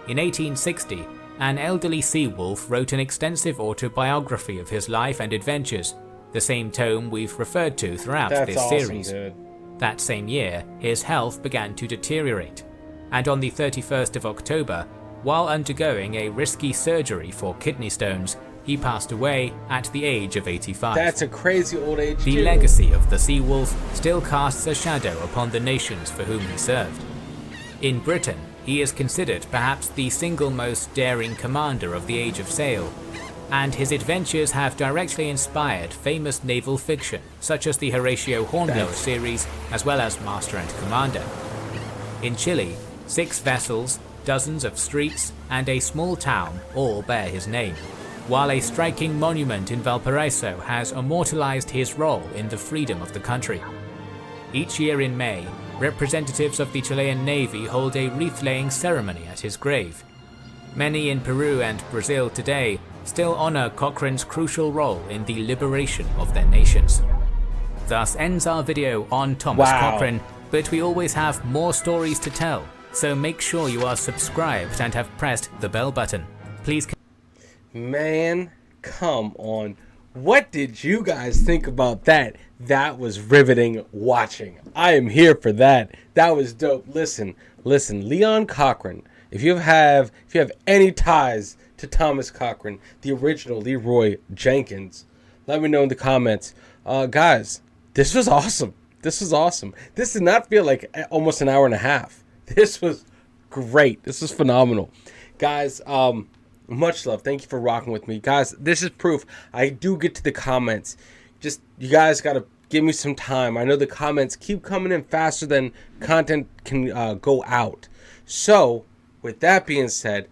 In 1860, an elderly Seawolf wrote an extensive autobiography of his life and adventures, the same tome we've referred to throughout this series. Dude. That same year, his health began to deteriorate, and on the 31st of October, while undergoing a risky surgery for kidney stones, he passed away at the age of 85. That's a crazy old age. The legacy of the Seawolf still casts a shadow upon the nations for whom he served. In Britain, he is considered perhaps the single most daring commander of the Age of Sail. and his adventures have directly inspired famous naval fiction such as the Horatio Hornblower series, as well as Master and Commander. In Chile, 6 vessels, dozens of streets, and a small town all bear his name, while a striking monument in Valparaiso has immortalized his role in the freedom of the country. Each year in May, representatives of the Chilean Navy hold a wreath-laying ceremony at his grave. Many in Peru and Brazil today still honor Cochrane's crucial role in the liberation of their nations. Thus ends our video on Thomas Cochrane, but we always have more stories to tell, so make sure you are subscribed and have pressed the bell button. Please. Man, come on. What did you guys think about that? That was riveting watching. I am here for that. That was dope. Listen, Leon Cochrane. If you have any ties to Thomas Cochrane, the original Leroy Jenkins, let me know in the comments. Guys, this was awesome. This did not feel like almost an hour and a half. This was great. This was phenomenal. Guys, much love. Thank you for rocking with me. Guys, this is proof. I do get to the comments. Just, you guys got to give me some time. I know the comments keep coming in faster than content can go out. So, with that being said,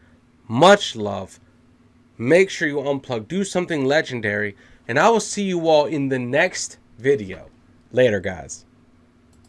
much love. Make sure you unplug. Do something legendary. And I will see you all in the next video. Later, guys.